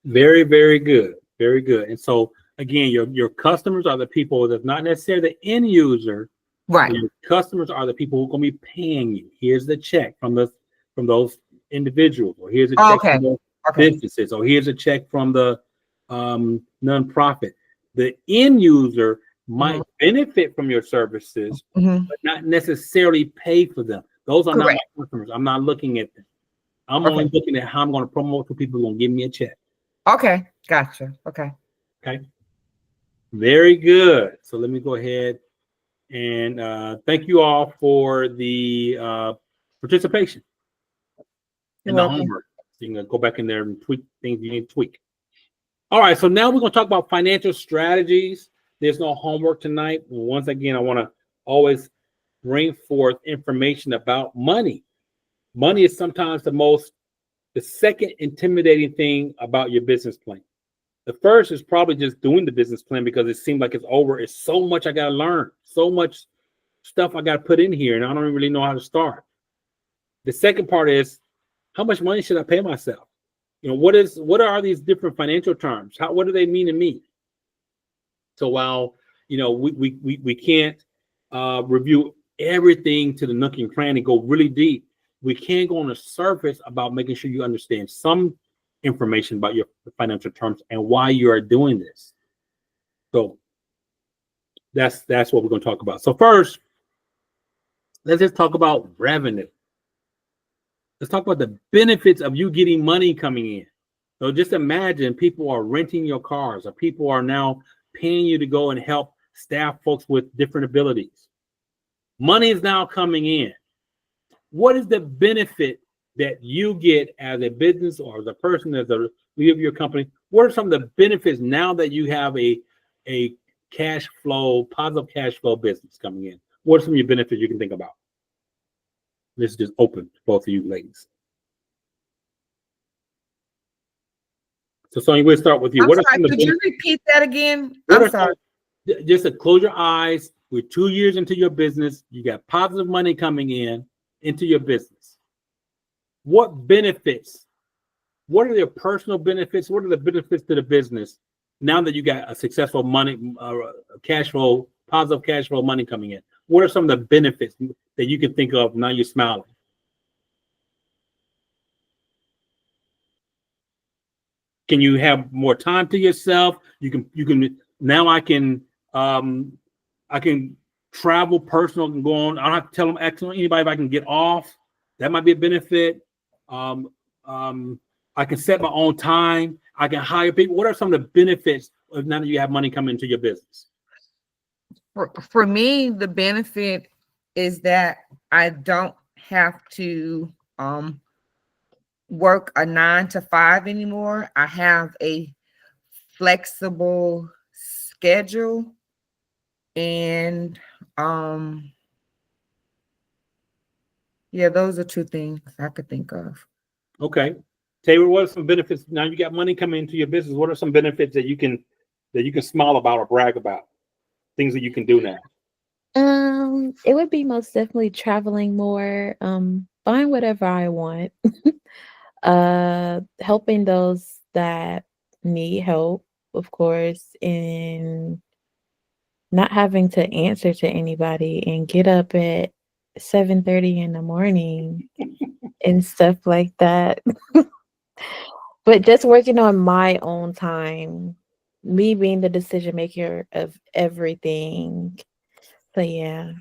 Very, very good. Very good. And so again, your customers are the people that's not necessarily the end user. Right. Your customers are the people who are going to be paying you. Here's the check from those individuals, or here's a check from the businesses, or here's a check from the nonprofit. The end user might benefit from your services, but not necessarily pay for them. Those are not my customers. I'm not looking at them. I'm only looking at how I'm going to promote to people who are going to give me a check. Okay, gotcha. Okay. Very good. So let me go ahead and thank you all for the participation in the homework. So you can go back in there and tweak things you need to tweak. All right, so now we're going to talk about financial strategies. There's no homework tonight. Once again, I want to always bring forth information about money. Money is sometimes the second intimidating thing about your business plan. The first is probably just doing the business plan because it seems like it's over. It's so much I got to learn, so much stuff I got to put in here, and I don't really know how to start. The second part is, how much money should I pay myself? What are these different financial terms? What do they mean to me? So while we can't review everything to the nook and cranny, go really deep, we can go on the surface about making sure you understand some information about your financial terms and why you are doing this. So that's what we're going to talk about. So first, let's just talk about revenue. Let's talk about the benefits of you getting money coming in. So just imagine people are renting your cars, or people are now paying you to go and help staff folks with different abilities. Money is now coming in. What is the benefit that you get as a business or as a person, as a leader of your company? What are some of the benefits now that you have a cash flow, positive cash flow business coming in? What are some of your benefits you can think about? This is just open to both of you ladies. So Sonia, we'll start with you. Could you repeat that again? I'm sorry. Just to close your eyes. We're 2 years into your business. You got positive money coming into your business. What benefits? What are your personal benefits? What are the benefits to the business now that you got a successful cash flow, positive cash flow money coming in? What are some of the benefits that you can think of now? You're smiling. Can you have more time to yourself? You can now I can travel personal and go on. I don't have to tell anybody if I can get off. That might be a benefit. I can set my own time. I can hire people. What are some of the benefits of now that you have money coming into your business? For me, the benefit is that I don't have to work a 9 to 5 anymore. I have a flexible schedule, and those are two things I could think of. Okay, Taylor, what are some benefits now you got money coming into your business? What are some benefits that you can smile about or brag about? Things that you can do now. It would be most definitely traveling more, buying whatever I want, helping those that need help, of course, and not having to answer to anybody and get up at 7:30 in the morning and stuff like that. But just working on my own time, me being the decision maker of everything. So yeah.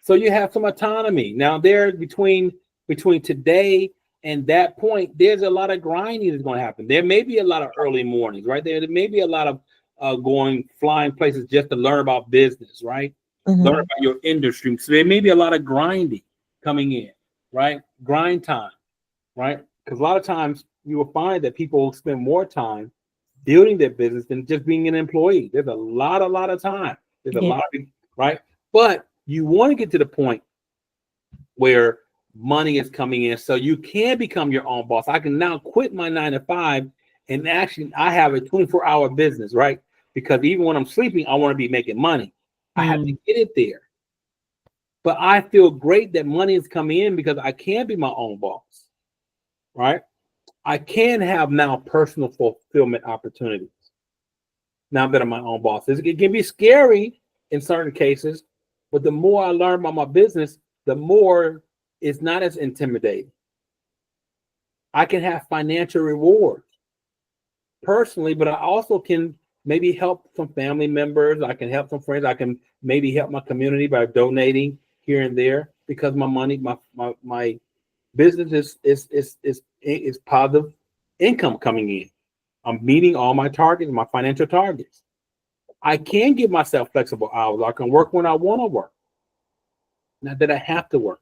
So you have some autonomy. Now there between today and that point, there's a lot of grinding that's going to happen. There may be a lot of early mornings, right? There may be a lot of flying places just to learn about business, right? Learn about your industry. So there may be a lot of grinding coming in, right? Grind time, right? Because a lot of times you will find that people spend more time building their business than just being an employee. There's a lot of time. There's a lot of, right? But you want to get to the point where money is coming in so you can become your own boss. I can now quit my 9 to 5 and actually I have a 24-hour business, right? Because even when I'm sleeping, I want to be making money. I have to get it there. But I feel great that money is coming in because I can be my own boss, right? I can have now personal fulfillment opportunities now that I'm my own boss. It can be scary in certain cases, but the more I learn about my business, the more it's not as intimidating. I can have financial rewards personally, but I also can maybe help some family members. I can help some friends. I can maybe help my community by donating here and there because my money, my business is positive income coming in. I'm meeting all my targets, my financial targets. I can give myself flexible hours. I can work when I want to work, not that I have to work.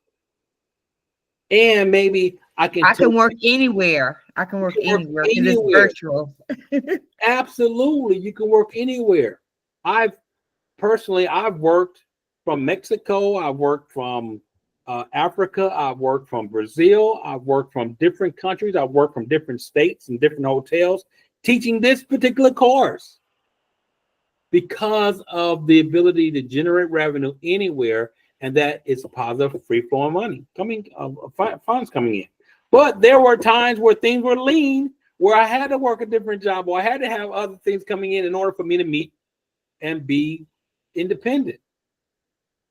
And maybe I can work anywhere. I can work anywhere. It is virtual. Absolutely, you can work anywhere. I've worked from Mexico. I've worked from Africa. I've worked from Brazil. I've worked from different countries. I've worked from different states and different hotels teaching this particular course because of the ability to generate revenue anywhere, and that is positive, free-flowing money coming, funds coming in. But there were times where things were lean, where I had to work a different job, or I had to have other things coming in order for me to meet and be independent.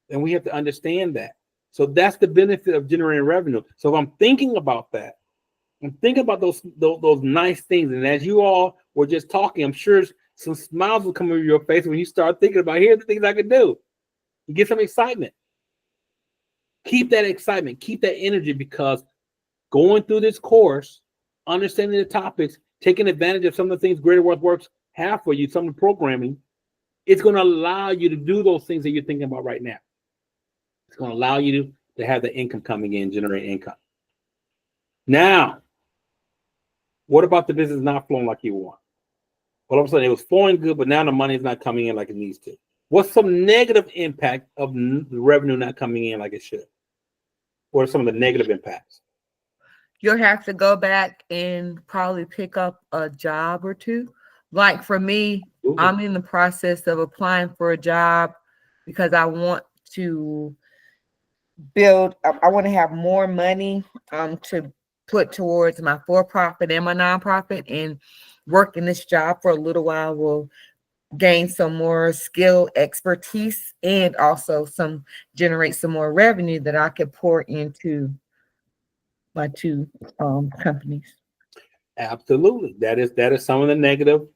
And we have to understand that. So that's the benefit of generating revenue. So if I'm thinking about that, I'm thinking about those nice things. And as you all were just talking, I'm sure some smiles will come over your face when you start thinking about, here's the things I can do. You get some excitement. Keep that excitement, keep that energy, because going through this course, understanding the topics, taking advantage of some of the things Greater Works have for you, some of the programming, it's going to allow you to do those things that you're thinking about right now. It's going to allow you to have the income coming in, generate income. Now, what about the business not flowing like you want? All of a sudden, it was flowing good, but now the money is not coming in like it needs to. What's some negative impact of the revenue not coming in like it should? What are some of the negative impacts? You'll have to go back and probably pick up a job or two. Like for me, I'm in the process of applying for a job because I want to I want to have more money to put towards my for-profit and my nonprofit, and working this job for a little while will gain some more skill, expertise, and also generate some more revenue that I could pour into my two companies. Absolutely. That is some of the negative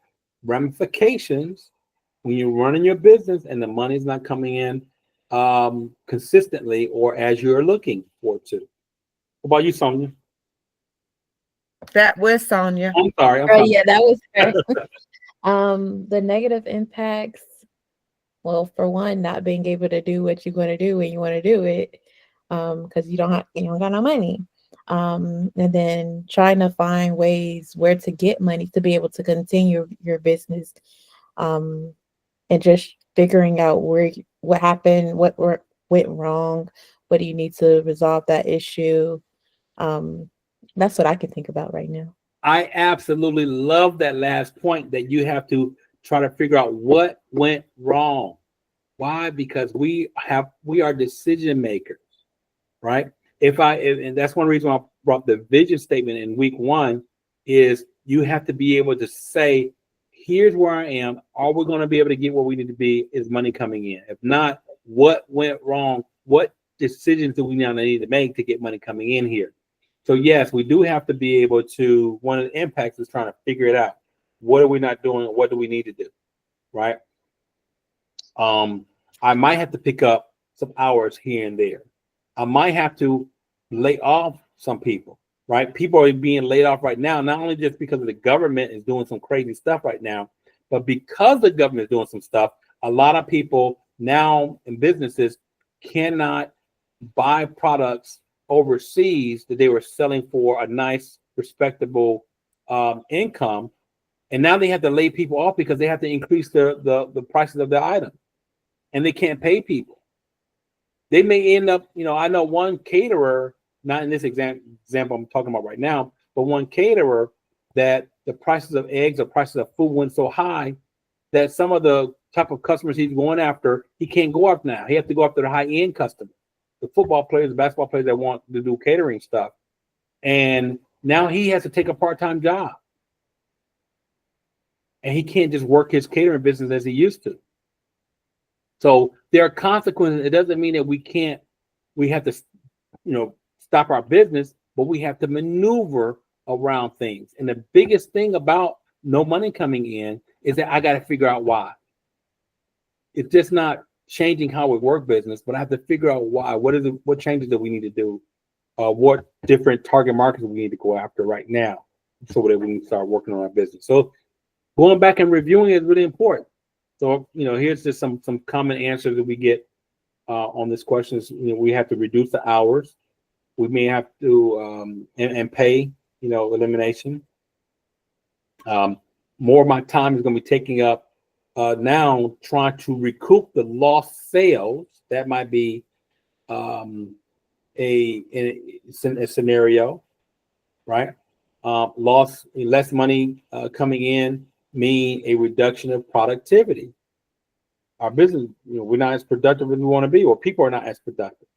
ramifications when you're running your business and the money's not coming in consistently or as you're looking for it to. What about you, Sonia? That was Sonia. I'm sorry. Yeah, that was her. The negative impacts, well, for one, not being able to do what you want to do when you want to do it, because you don't got no money. And then trying to find ways where to get money to be able to continue your business, and just figuring out what happened, what went wrong, what do you need to resolve that issue. That's what I can think about right now. I absolutely love that last point, that you have to try to figure out what went wrong. Why? Because we are decision makers, right? And that's one reason I brought the vision statement in week 1 is you have to be able to say, here's where I am. Are we going to be able to get where we need to be? Is money coming in? If not, what went wrong? What decisions do we now need to make to get money coming in here? So yes, we do have to be able to, one of the impacts is trying to figure it out. What are we not doing? What do we need to do? Right? I might have to pick up some hours here and there. I might have to lay off some people, right? People are being laid off right now, not only just because of the government is doing some crazy stuff right now, but because the government is doing some stuff, a lot of people now in businesses cannot buy products overseas that they were selling for a nice, respectable income. And now they have to lay people off because they have to increase the prices of their items. And they can't pay people. They may end up, I know one caterer, not in this example I'm talking about right now, but one caterer that the prices of eggs or prices of food went so high that some of the type of customers he's going after, he can't go after now. He has to go after the high-end customers, the football players, the basketball players that want to do catering stuff. And now he has to take a part-time job. And he can't just work his catering business as he used to. So there are consequences. It doesn't mean that we have to, stop our business, but we have to maneuver around things. And the biggest thing about no money coming in is that I got to figure out why. It's just not changing how we work business, but I have to figure out why. What changes that we need to do? What different target markets we need to go after right now so that we can start working on our business. So going back and reviewing is really important. So, here's just some common answers that we get on this question. We have to reduce the hours. We may have to and pay, elimination. More of my time is going to be taking up now trying to recoup the lost sales. That might be a scenario, right? Less money coming in mean a reduction of productivity. Our business, we're not as productive as we want to be, or people are not as productive.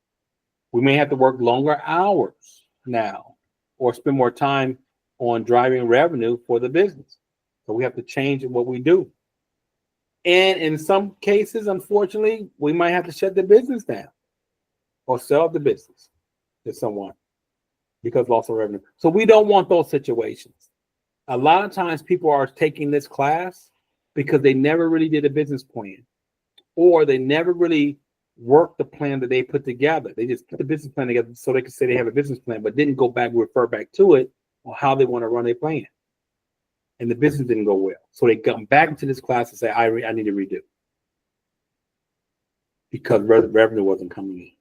We may have to work longer hours now, or spend more time on driving revenue for the business. So we have to change what we do. And in some cases, unfortunately, we might have to shut the business down or sell the business to someone because loss of revenue. So we don't want those situations. A lot of times people are taking this class because they never really did a business plan, or they never really worked the plan that they put together. They just put the business plan together so they could say they have a business plan, but didn't go back, refer back to it on how they want to run their plan. And the business didn't go well. So they come back into this class and say, I need to redo because revenue wasn't coming in.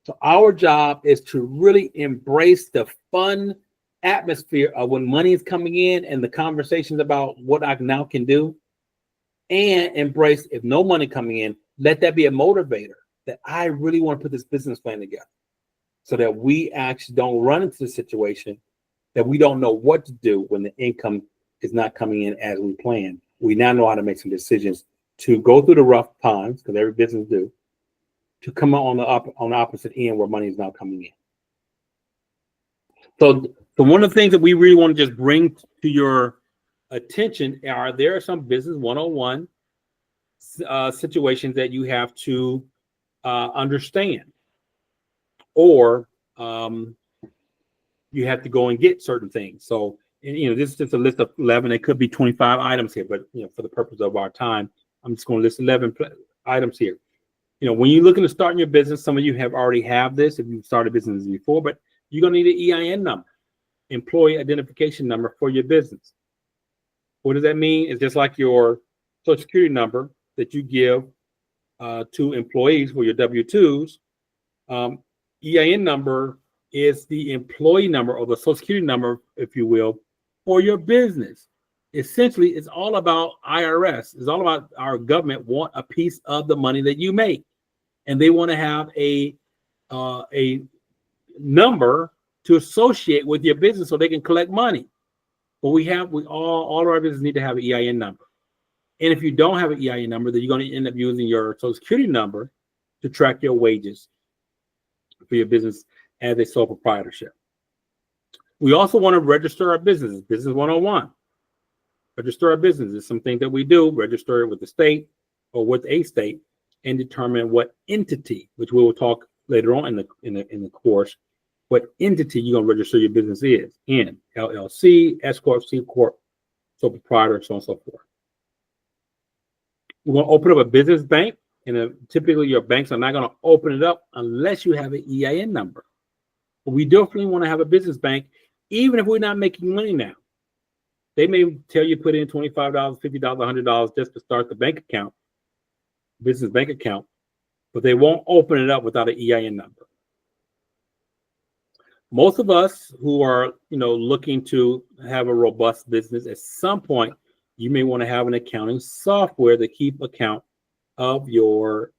So our job is to really embrace the fun atmosphere of when money is coming in and the conversations about what I now can do, and embrace, if no money coming in, let that be a motivator that I really want to put this business plan together so that we actually don't run into the situation that we don't know what to do when the income is not coming in as we planned. We now know how to make some decisions to go through the rough times, because every business do, to come out on the opposite end where money is now coming in. So one of the things that we really want to just bring to your attention are there are some business 101 situations that you have to understand, or you have to go and get certain things. So, this is just a list of 11. It could be 25 items here, but for the purpose of our time, I'm just going to list 11 items here. When you're looking to start your business, some of you already have this if you've started business before, but you're going to need an EIN number, employee identification number for your business. What does that mean? It's just like your Social Security number that you give to employees for your W-2s. EIN number is the employee number, or the Social Security number, if you will, for your business. Essentially, it's all about IRS. It's all about our government want a piece of the money that you make, and they want to have a number to associate with your business so they can collect money. But all of our business need to have an EIN number. And if you don't have an EIN number, then you're going to end up using your Social Security number to track your wages for your business as a sole proprietorship. We also want to register our business. Business 101. Register our business is something that we do. Register it with the state or with a state and determine what entity, which we will talk later on in the course, what entity you're going to register your business is in: LLC, S Corp, C Corp, sole proprietor, so on and so forth. We're going to open up a business bank, and typically your banks are not going to open it up unless you have an EIN number. But we definitely want to have a business bank, even if we're not making money now. They may tell you put in $25, $50, $100 just to start the bank account, business bank account, but they won't open it up without an EIN number. Most of us who are, looking to have a robust business, at some point, you may want to have an accounting software to keep account of your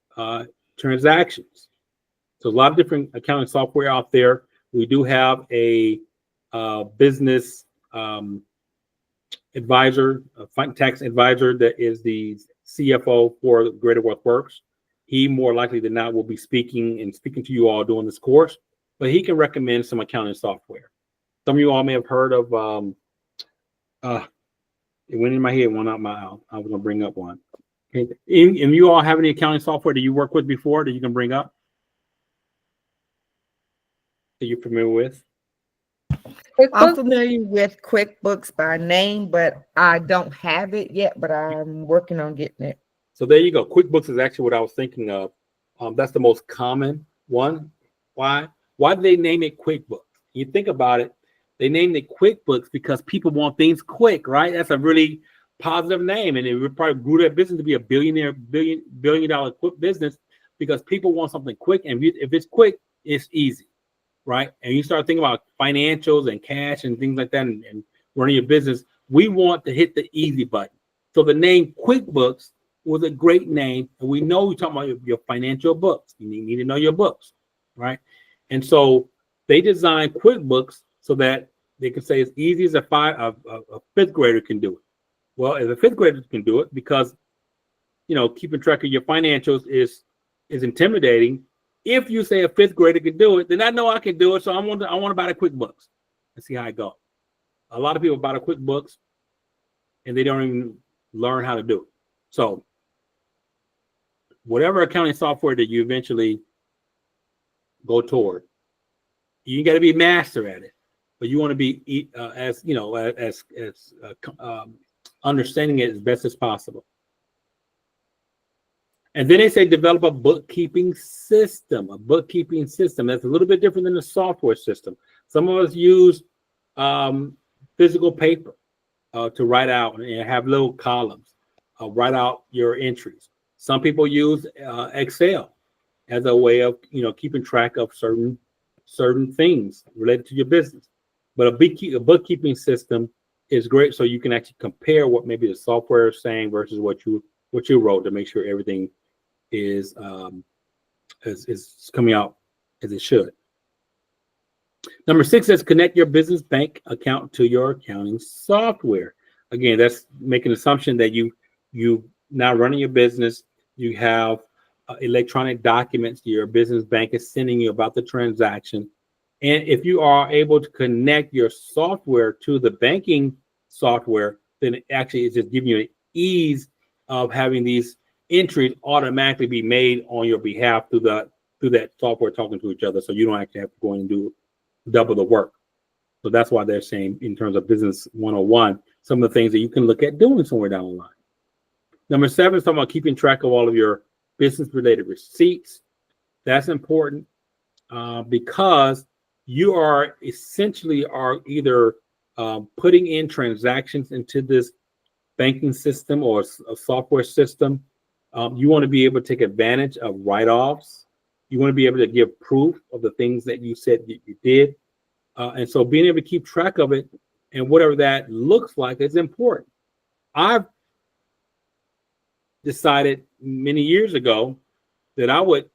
transactions. So a lot of different accounting software out there. We do have a business advisor, a tax advisor that is the CFO for Greater Wealth Works. He more likely than not will be speaking to you all during this course, but he can recommend some accounting software. Some of you all may have heard of, it went in my head, one out my mouth. I was gonna bring up one. Okay. And you all have any accounting software that you work with before that you can bring up? That you're familiar with? I'm familiar with QuickBooks by name, but I don't have it yet, but I'm working on getting it. So there you go. QuickBooks is actually what I was thinking of. That's the most common one. Why? Why do they name it QuickBooks? You think about it, they named it QuickBooks because people want things quick, right? That's a really positive name, and it probably grew that business to be a billion dollar quick business because people want something quick, and if it's quick, it's easy, right? And you start thinking about financials and cash and things like that, and running your business. We want to hit the easy button. So the name QuickBooks was a great name, and we know we're talking about your financial books. You need to know your books, right? And so they designed QuickBooks so that they can say as easy as a fifth grader can do it. Well, if a fifth grader can do it, because keeping track of your financials is intimidating. If you say a fifth grader can do it, then I know I can do it. So I want to buy the QuickBooks and see how it goes. A lot of people buy the QuickBooks and they don't even learn how to do it. So whatever accounting software that you eventually go toward, you got to be master at it, but you want to be as understanding it as best as possible. And then they say develop a bookkeeping system. A bookkeeping system that's a little bit different than the software system. Some of us use physical paper to write out and have little columns, write out your entries. Some people use Excel as a way of keeping track of certain things related to your business. But a bookkeeping system is great, so you can actually compare what maybe the software is saying versus what you wrote to make sure everything is coming out as it should. Number 6 says connect your business bank account to your accounting software. Again, that's making an assumption that you now running your business, you have electronic documents your business bank is sending you about the transaction. And if you are able to connect your software to the banking software, then it actually is just giving you an ease of having these entries automatically be made on your behalf through that software talking to each other. So you don't actually have to go in and do double the work. So that's why they're saying in terms of business 101, some of the things that you can look at doing somewhere down the line. Number 7 is talking about keeping track of all of your business related receipts. That's important because you are essentially either putting in transactions into this banking system or a software system. You want to be able to take advantage of write-offs. You want to be able to give proof of the things that you said you did. And so being able to keep track of it and whatever that looks like is important. I've decided many years ago that I would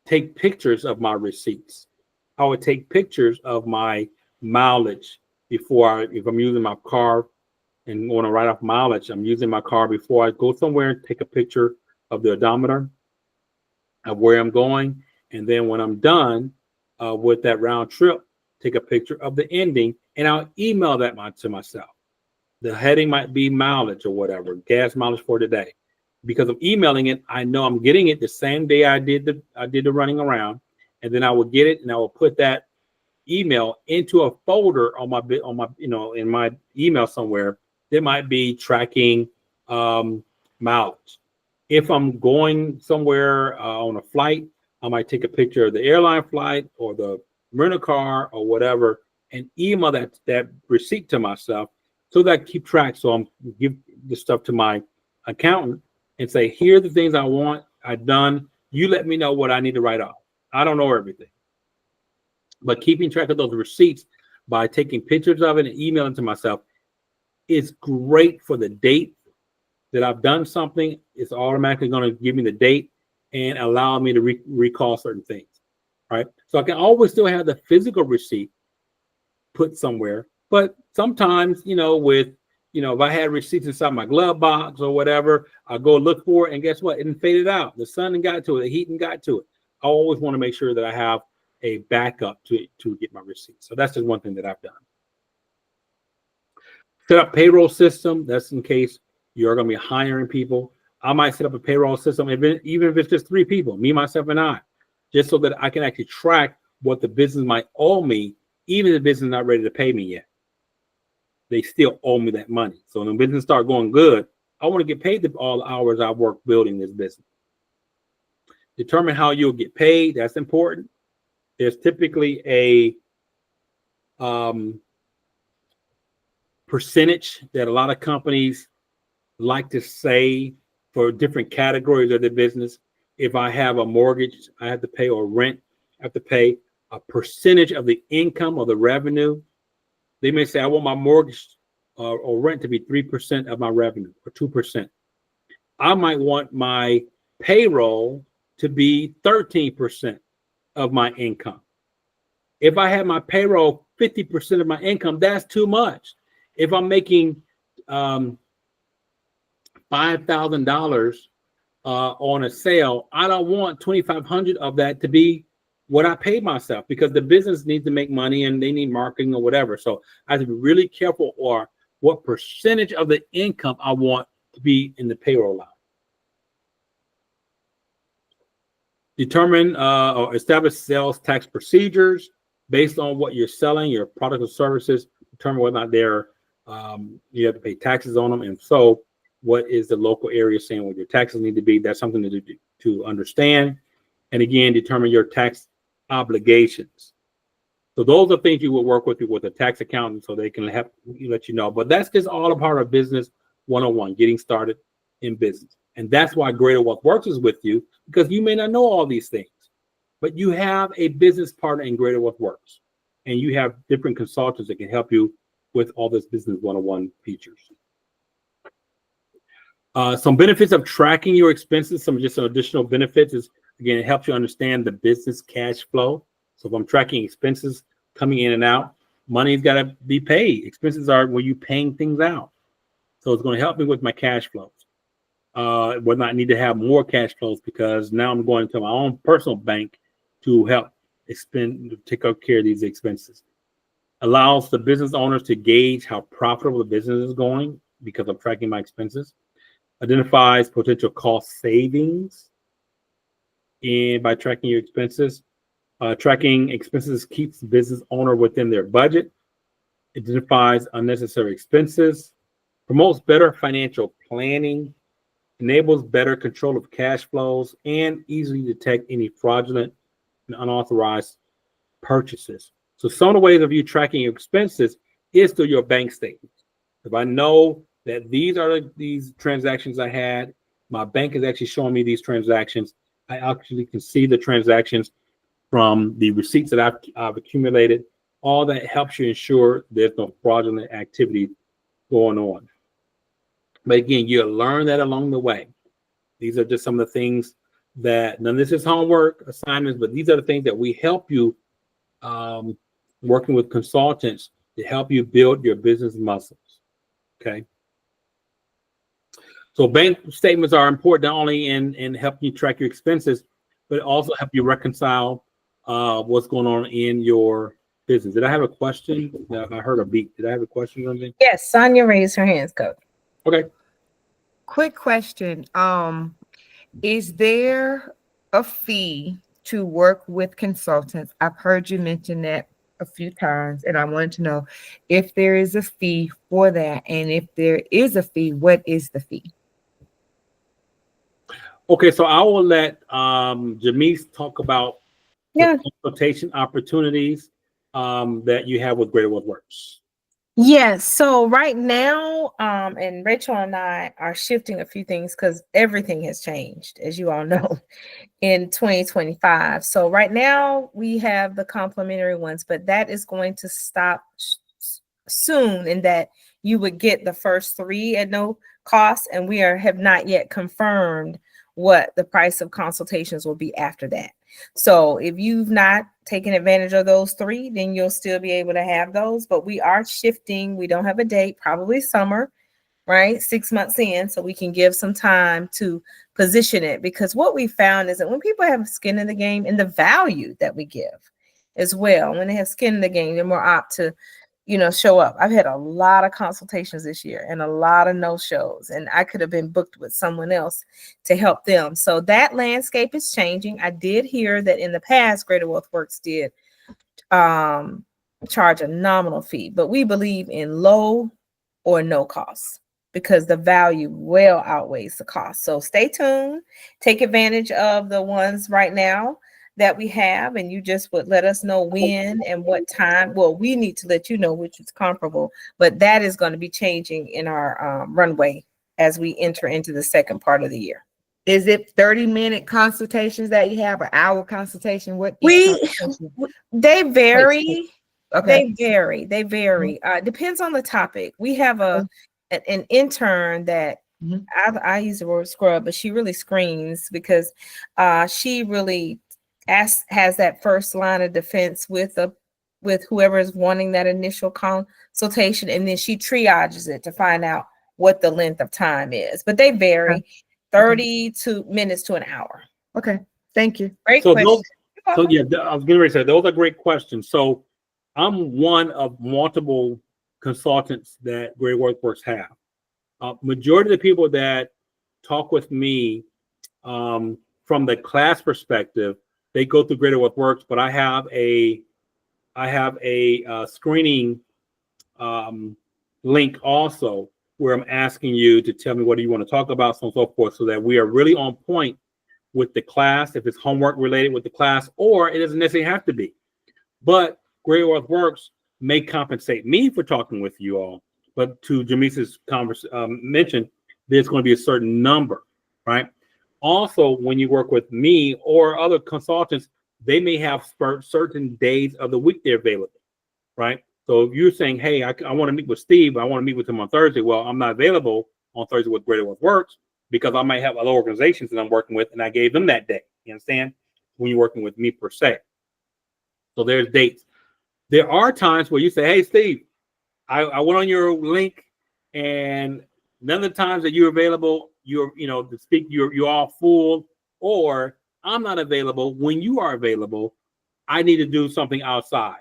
take pictures of my receipts. I would take pictures of my mileage before if I'm using my car and want to write off mileage, I'm using my car before I go somewhere and take a picture of the odometer of where I'm going. And then when I'm done with that round trip, take a picture of the ending and I'll email that to myself. The heading might be mileage or whatever, gas mileage for today. Because of emailing it, I know I'm getting it the same day I did the running around. and then I will get it and I will put that email into a folder on my in my email somewhere. There might be tracking mileage. If I'm going somewhere on a flight, I might take a picture of the airline flight or the rental car or whatever and email that receipt to myself so that I keep track. So I'm give the stuff to my accountant and say, here are the things I want. I've done. You let me know what I need to write off. I don't know everything. But keeping track of those receipts by taking pictures of it and emailing to myself is great for the date that I've done something. It's automatically going to give me the date and allow me to recall certain things, right? So I can always still have the physical receipt put somewhere. But sometimes, if I had receipts inside my glove box or whatever, I go look for it, and guess what? It didn't faded out. The sun got to it. The heat got to it. I always want to make sure that I have a backup to get my receipts. So that's just one thing that I've done. Set up payroll system. That's in case you're going to be hiring people. I might set up a payroll system, even if it's just 3 people, me, myself, and I, just so that I can actually track what the business might owe me, even if the business is not ready to pay me yet. They still owe me that money. So when the business starts going good, I want to get paid all the hours I work building this business. Determine how you'll get paid. That's important. There's typically a percentage that a lot of companies like to say for different categories of the business. If I have a mortgage, I have to pay, or rent, I have to pay a percentage of the income or the revenue. They may say, I want my mortgage or rent to be 3% of my revenue or 2%. I might want my payroll to be 13% of my income. If I have my payroll 50% of my income, that's too much. If I'm making $5,000 on a sale, I don't want $2,500 of that to be what I pay myself, because the business needs to make money and they need marketing or whatever. So I have to be really careful or what percentage of the income I want to be in the payroll line. Determine or establish sales tax procedures based on what you're selling, your product or services. Determine whether or not they're you have to pay taxes on them, and so what is the local area saying what your taxes need to be. That's something to understand. And again, determine your tax obligations. So those are things you will work with a tax accountant so they can help you, let you know. But that's just all a part of business 101, getting started in business. And that's why Greater Wealth Works is with you, because you may not know all these things, but you have a business partner in Greater Wealth Works, and you have different consultants that can help you with all this business 101 features. Some benefits of tracking your expenses, some additional benefits is, again, it helps you understand the business cash flow. So if I'm tracking expenses coming in and out, money's got to be paid. Expenses are where you're paying things out. So it's going to help me with my cash flows. Whether I need to have more cash flows, because now I'm going to my own personal bank to help take care of these expenses. Allows the business owners to gauge how profitable the business is going because I'm tracking my expenses. Identifies potential cost savings by tracking your expenses. Tracking expenses keeps the business owner within their budget. Identifies unnecessary expenses. Promotes better financial planning. Enables better control of cash flows, and easily detect any fraudulent and unauthorized purchases. So some of the ways of you tracking your expenses is through your bank statements. If I know that these are these transactions I had, my bank is actually showing me these transactions, I actually can see the transactions from the receipts that I've accumulated. All that helps you ensure there's no fraudulent activity going on. But again, you'll learn that along the way. These are just some of the things that, none of this is homework assignments, but these are the things that we help you working with consultants to help you build your business muscles. Okay. So bank statements are important not only in helping you track your expenses, but also help you reconcile what's going on in your business. Did I have a question? I heard a beep. Did I have a question or something? Yes, Sonia raised her hands, Coach. Okay. Quick question. Is there a fee to work with consultants. I've heard you mention that a few times, and I wanted to know if there is a fee for that, and if there is a fee, what is the fee? Okay, so I will let Jamise talk about Yeah. the consultation opportunities that you have with Greater Wealth Works. Yes. So right now, and Rachel and I are shifting a few things because everything has changed, as you all know, in 2025. So right now we have the complimentary ones, but that is going to stop soon, in that you would get the first 3 at no cost, and we have not yet confirmed what the price of consultations will be after that. So if you've not taken advantage of those 3, then you'll still be able to have those, but we are shifting. We don't have a date, probably summer, right? 6 months in, so we can give some time to position it, because what we found is that when people have skin in the game, and the value that we give as well, when they have skin in the game, they're more apt to, show up. I've had a lot of consultations this year and a lot of no-shows, and I could have been booked with someone else to help them. So that landscape is changing. I did hear that in the past, Greater Wealth Works did charge a nominal fee, but we believe in low or no cost, because the value well outweighs the cost. So stay tuned, take advantage of the ones right now that we have, and you just would let us know when and what time. Well, we need to let you know which is comparable, but that is going to be changing in our runway as we enter into the second part of the year. Is it 30-minute consultations that you have, an hour consultation? What They vary. Okay. They vary. Depends on the topic. We have an intern that I use the word scrub, but she really screens, because she really has that first line of defense with whoever is wanting that initial consultation, and then she triages it to find out what the length of time is. But they vary, 30 minutes to an hour. Okay, thank you. Great So question. I was getting ready to say those are great questions. So I'm one of multiple consultants that Greater Wealth Works have. Majority of the people that talk with me from the class perspective, they go through Greater Wealth Works, but I have a screening link also, where I'm asking you to tell me what do you want to talk about, so on and so forth, so that we are really on point with the class, if it's homework related with the class, or it doesn't necessarily have to be. But Greater Wealth Works may compensate me for talking with you all, but to Jamise's mention, there's going to be a certain number, right? Also, when you work with me or other consultants, they may have certain days of the week they're available, right? So if you're saying, hey, I want to meet with Steve, I want to meet with him on Thursday. Well, I'm not available on Thursday with Greater Wealth Works, because I might have other organizations that I'm working with, and I gave them that day. You understand? When you're working with me per se. So there's dates. There are times where you say, hey, Steve, I went on your link, and none of the times that you're available, to speak, you're all full, or I'm not available. When you are available, I need to do something outside.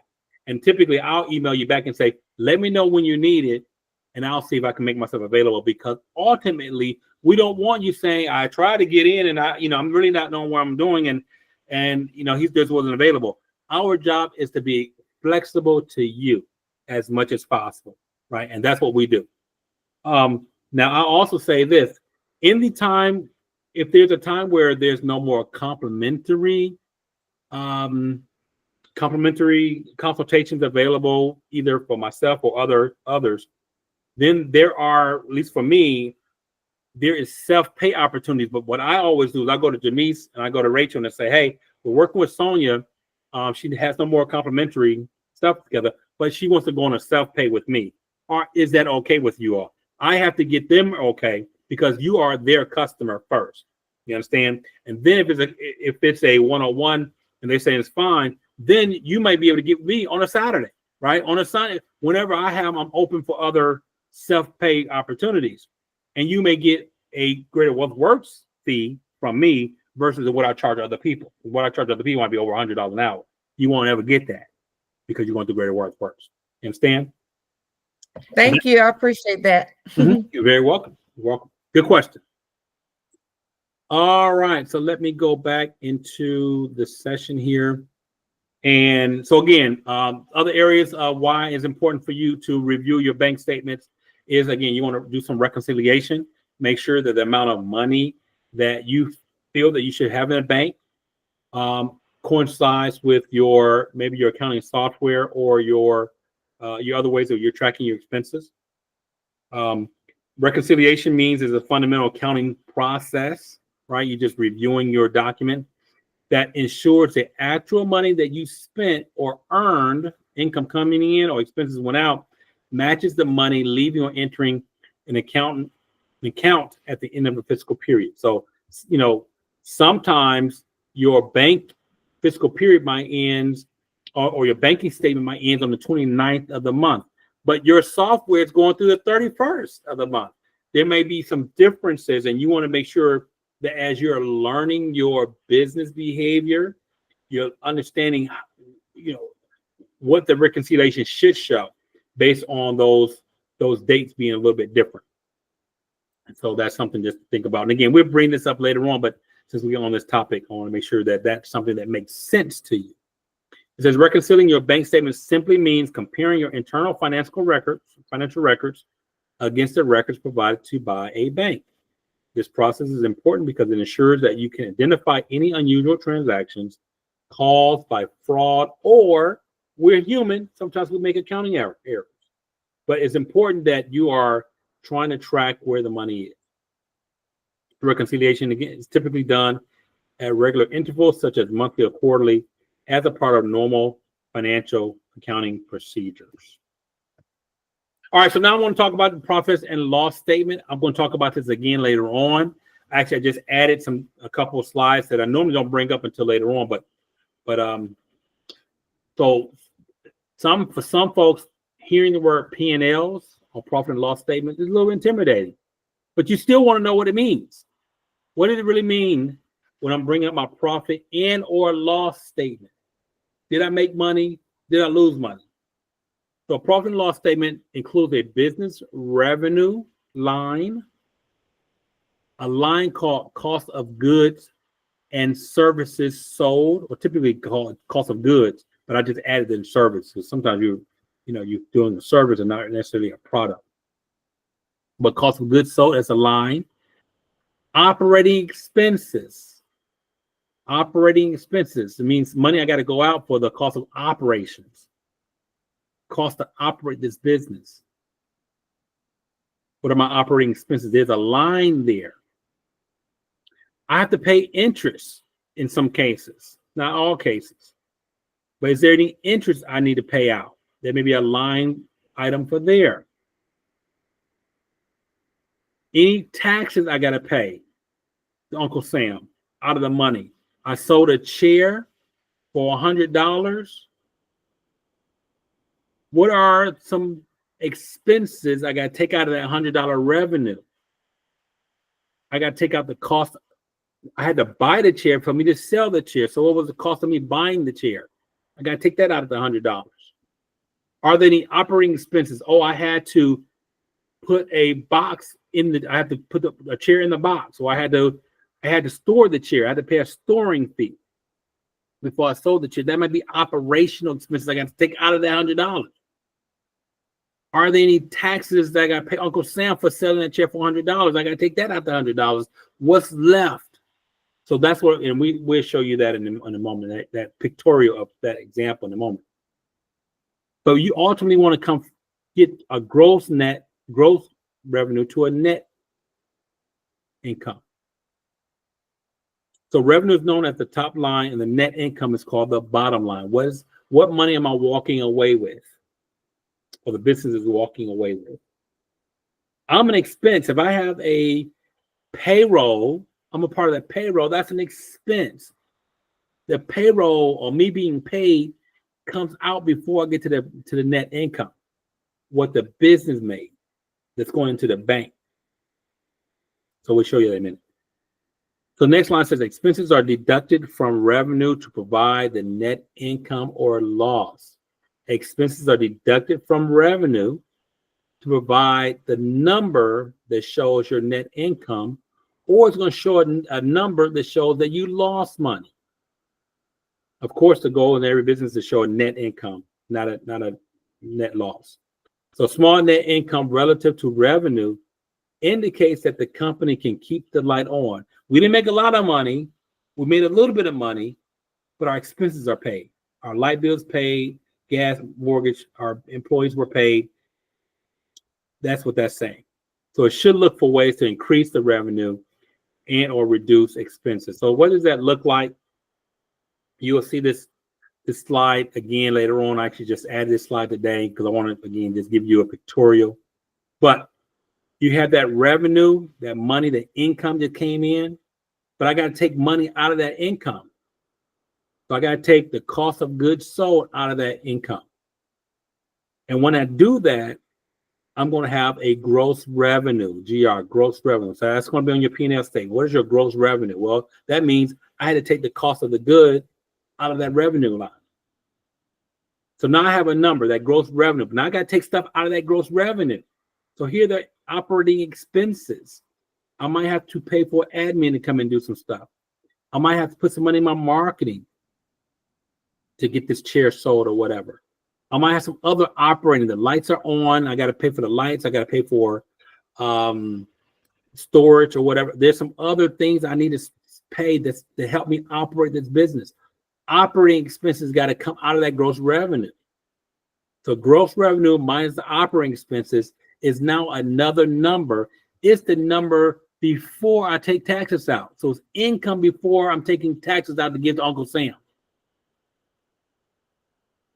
And typically I'll email you back and say, let me know when you need it, and I'll see if I can make myself available, because ultimately we don't want you saying, I tried to get in and I'm really not knowing what I'm doing, and he just wasn't available. Our job is to be flexible to you as much as possible, right? And that's what we do. Now I'll also say this: if there's a time where there's no more complimentary consultations available, either for myself or others, then there are, at least for me, there is self-pay opportunities. But what I always do is I go to Jamise and I go to Rachel and I say, hey, we're working with Sonia. She has no more complimentary stuff together, but she wants to go on a self-pay with me. Or is that okay with you all? I have to get them okay, because you are their customer first. You understand? And then if it's a one-on-one and they say it's fine, then you might be able to get me on a Saturday, right? On a Sunday, whenever I'm open for other self-pay opportunities. And you may get a Greater Wealth Works fee from me versus what I charge other people. What I charge other people might be over $100 an hour. You won't ever get that, because you're going through Greater Wealth Works. You understand? Thank you. I appreciate that. You're very welcome. You're welcome. Good question. All right, so let me go back into the session here. And so again, other areas of why it's important for you to review your bank statements is, again, you want to do some reconciliation. Make sure that the amount of money that you feel that you should have in a bank coincides with maybe your accounting software or your other ways that you're tracking your expenses. Reconciliation means is a fundamental accounting process, right? You're just reviewing your document that ensures the actual money that you spent or earned, income coming in or expenses went out, matches the money leaving or entering an account at the end of a fiscal period. So, sometimes your bank fiscal period might end, or your banking statement might end on the 29th of the month, but your software is going through the 31st of the month. There may be some differences, and you want to make sure that as you're learning your business behavior, you're understanding, what the reconciliation should show based on those dates being a little bit different. And so that's something just to think about. And again, we'll bring this up later on, but since we're on this topic, I want to make sure that that's something that makes sense to you. It says reconciling your bank statements simply means comparing your internal financial records against the records provided to you by a bank. This process is important because it ensures that you can identify any unusual transactions caused by fraud, or we're human. Sometimes we make accounting errors. But it's important that you are trying to track where the money is. Reconciliation, again, is typically done at regular intervals, such as monthly or quarterly, as a part of normal financial accounting procedures. All right, so now I want to talk about the profit and loss statement. I'm going to talk about this again later on. Actually, I just added a couple of slides that I normally don't bring up until later on, but so for some folks, hearing the word P&Ls or profit and loss statement is a little intimidating, but you still want to know what it means. What does it really mean when I'm bringing up my profit and or loss statement? Did I make money? Did I lose money? So a profit and loss statement includes a business revenue line, a line called cost of goods and services sold, or typically called cost of goods, but I just added in service because sometimes you're doing a service and not necessarily a product. But cost of goods sold as a line. Operating expenses. It means money I got to go out for the cost of operations. Cost to operate this business. What are my operating expenses? There's a line there. I have to pay interest in some cases, not all cases. But is there any interest I need to pay out? There may be a line item for there. Any taxes I got to pay to Uncle Sam out of the money. I sold a chair for $100. What are some expenses I got to take out of that $100 revenue? I got to take out the cost. I had to buy the chair for me to sell the chair. So what was the cost of me buying the chair? I got to take that out of the $100. Are there any operating expenses? Oh, I had to put a box I had to put a chair in the box. So I had to store the chair. I had to pay a storing fee before I sold the chair. That might be operational expenses I got to take out of that $100. Are there any taxes that I got to pay Uncle Sam for selling that chair for $100? I got to take that out the $100. What's left? So that's what, and we'll show you that in a moment, that pictorial of that example in a moment. So you ultimately want to get a gross revenue to a net income. So revenue is known as the top line, and the net income is called the bottom line. What money am I walking away with, or the business is walking away with? I'm an expense. If I have a payroll, I'm a part of that payroll. That's an expense. The payroll or me being paid comes out before I get to the net income, what the business made that's going into the bank. So we'll show you that in a minute. So next line says expenses are deducted from revenue to provide the net income or loss. Expenses are deducted from revenue to provide the number that shows your net income or it's going to show a number that shows that you lost money. Of course, the goal in every business is to show a net income, not a net loss. So small net income relative to revenue indicates that the company can keep the light on. We didn't make a lot of money. We made a little bit of money, but our expenses are paid. Our light bills paid, gas, mortgage, our employees were paid. That's what that's saying. So it should look for ways to increase the revenue and or reduce expenses. So what does that look like? You will see this slide again later on. I actually just added this slide today because I want to, again, just give you a pictorial. But you have that revenue, that money, the income that came in, but I got to take money out of that income. So I got to take the cost of goods sold out of that income. And when I do that, I'm going to have a gross revenue, GR, gross revenue. So that's going to be on your P&L statement. What is your gross revenue? Well, that means I had to take the cost of the good out of that revenue line. So now I have a number, that gross revenue. But now I got to take stuff out of that gross revenue. So here are the operating expenses. I might have to pay for admin to come and do some stuff. I might have to put some money in my marketing to get this chair sold or whatever. I might have some other operating. The lights are on. I got to pay for the lights. I got to pay for storage or whatever. There's some other things I need to pay to help me operate this business. Operating expenses got to come out of that gross revenue. So gross revenue minus the operating expenses is now another number. It's the number before I take taxes out. So it's income before I'm taking taxes out to give to Uncle Sam.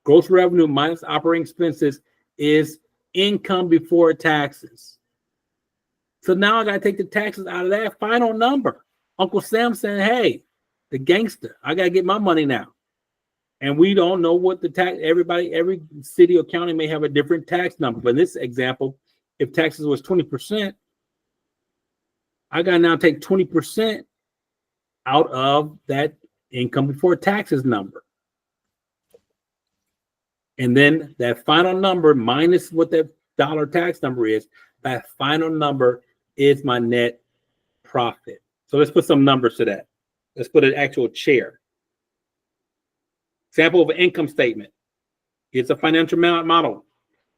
Gross revenue minus operating expenses is income before taxes. So now I got to take the taxes out of that final number. Uncle Sam saying, hey, the gangster, I got to get my money now. And we don't know what the tax, every city or county may have a different tax number. But in this example, if taxes was 20%, I got to now take 20% out of that income before taxes number. And then that final number minus what that dollar tax number is, that final number is my net profit. So let's put some numbers to that. Let's put an actual chair. Example of an income statement. It's a financial model.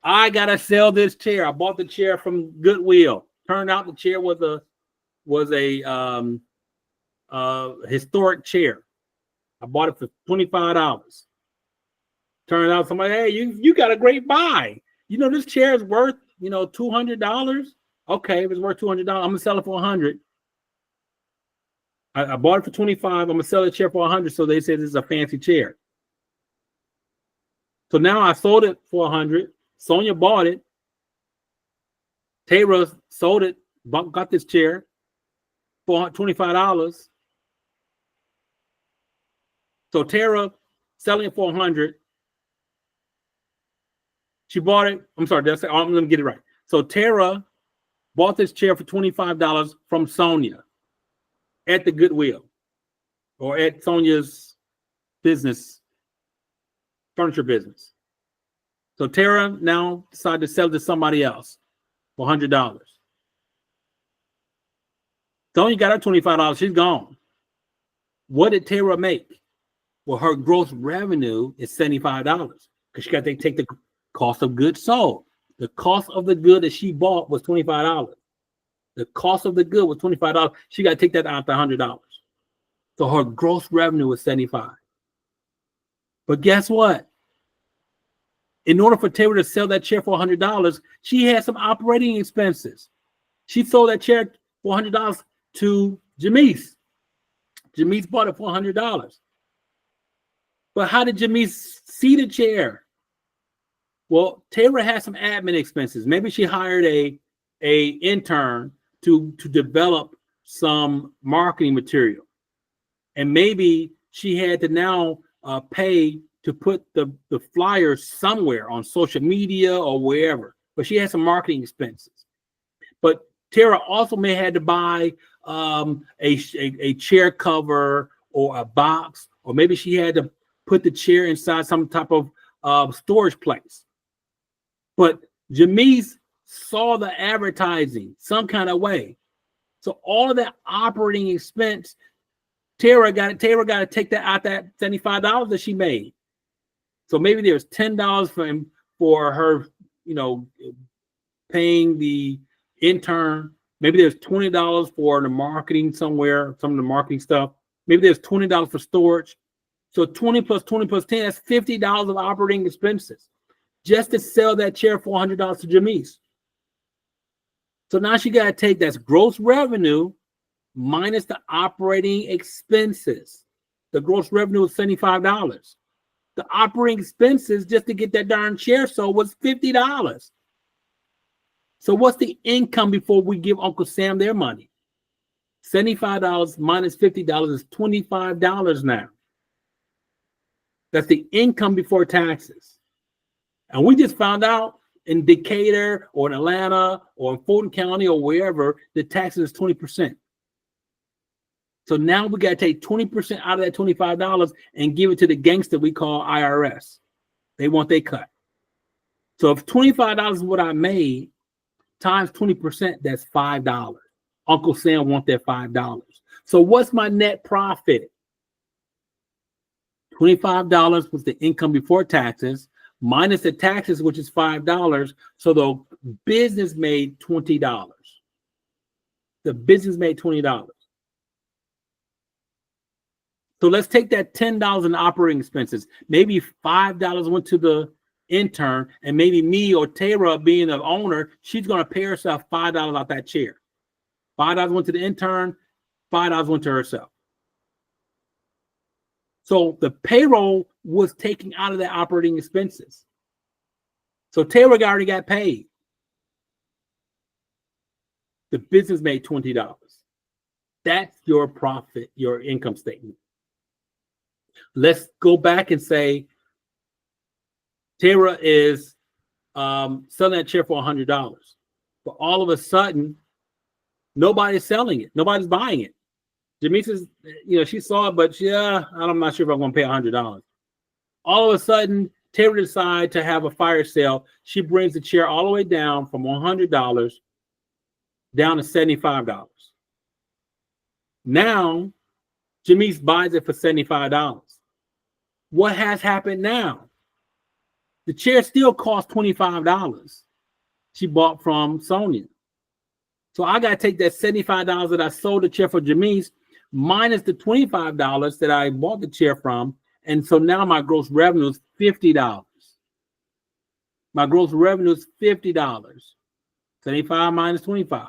I got to sell this chair. I bought the chair from Goodwill. Turned out the chair was a historic chair. I bought it for $25. Turned out somebody, hey, you got a great buy. You know, this chair is worth, $200. Okay, if it's worth $200, I'm gonna sell it for $100. I bought it for $25. I'm gonna sell the chair for $100. So they said this is a fancy chair. So now I sold it for $100. Sonia bought it. Tara sold it, got this chair for $25. So Tara selling it for $100. She bought it. I'm sorry, I'm going to get it right. So Tara bought this chair for $25 from Sonia at the Goodwill or at Sonia's business, furniture business. So Tara now decided to sell it to somebody else for $100. Sonia got her $25. She's gone. What did Tara make? Well, her gross revenue is $75 because she got to take the cost of goods sold. The cost of the good that she bought was $25. The cost of the good was $25. She got to take that out to $100. So her gross revenue was $75. But guess what? In order for Taylor to sell that chair for $100, she had some operating expenses. She sold that chair for $100 to Jamise. Jamise bought it for $100. But how did Jamise see the chair? Well, Tara had some admin expenses. Maybe she hired a intern to develop some marketing material. And maybe she had to now pay to put the flyers somewhere on social media or wherever. But she had some marketing expenses. But Tara also may have had to buy a chair cover or a box, or maybe she had to put the chair inside some type of storage place. But Jamise saw the advertising some kind of way. So all of that operating expense, Tara got to take that out, that $75 that she made. So maybe there's $10 for her, paying the intern. Maybe there's $20 for the marketing somewhere, some of the marketing stuff. Maybe there's $20 for storage. So 20 plus 20 plus 10, that's $50 of operating expenses just to sell that chair for $100 to Jamise. So now she got to take that's gross revenue minus the operating expenses. The gross revenue was $75. The operating expenses just to get that darn chair sold was $50. So what's the income before we give Uncle Sam their money? $75 minus $50 is $25 now. That's the income before taxes. And we just found out in Decatur or in Atlanta or in Fulton County or wherever, the taxes is 20%. So now we got to take 20% out of that $25 and give it to the gangster we call IRS. They want their cut. So if $25 is what I made, times 20%, that's $5. Uncle Sam want that $5. So what's my net profit? $25 was the income before taxes, minus the taxes, which is $5. So the business made $20. The business made $20. So let's take that $10 in operating expenses. Maybe $5 went to the intern, and maybe me or Tara, being the owner, she's going to pay herself $5 out that chair. $5 went to the intern, $5 went to herself. So the payroll was taken out of the operating expenses. So Tara already got paid. The business made $20. That's your profit, your income statement. Let's go back and say Tara is selling that chair for $100. But all of a sudden, nobody's selling it. Nobody's buying it. Jamise is, she saw it, but I'm not sure if I'm going to pay $100. All of a sudden, Tara decides to have a fire sale. She brings the chair all the way down from $100 down to $75. Now, Jamise buys it for $75. What has happened now? The chair still costs $25. She bought from Sonia. So I got to take that $75 that I sold the chair for Jamise minus the $25 that I bought the chair from. And so now my gross revenue is $50. My gross revenue is $50. 75 minus 25.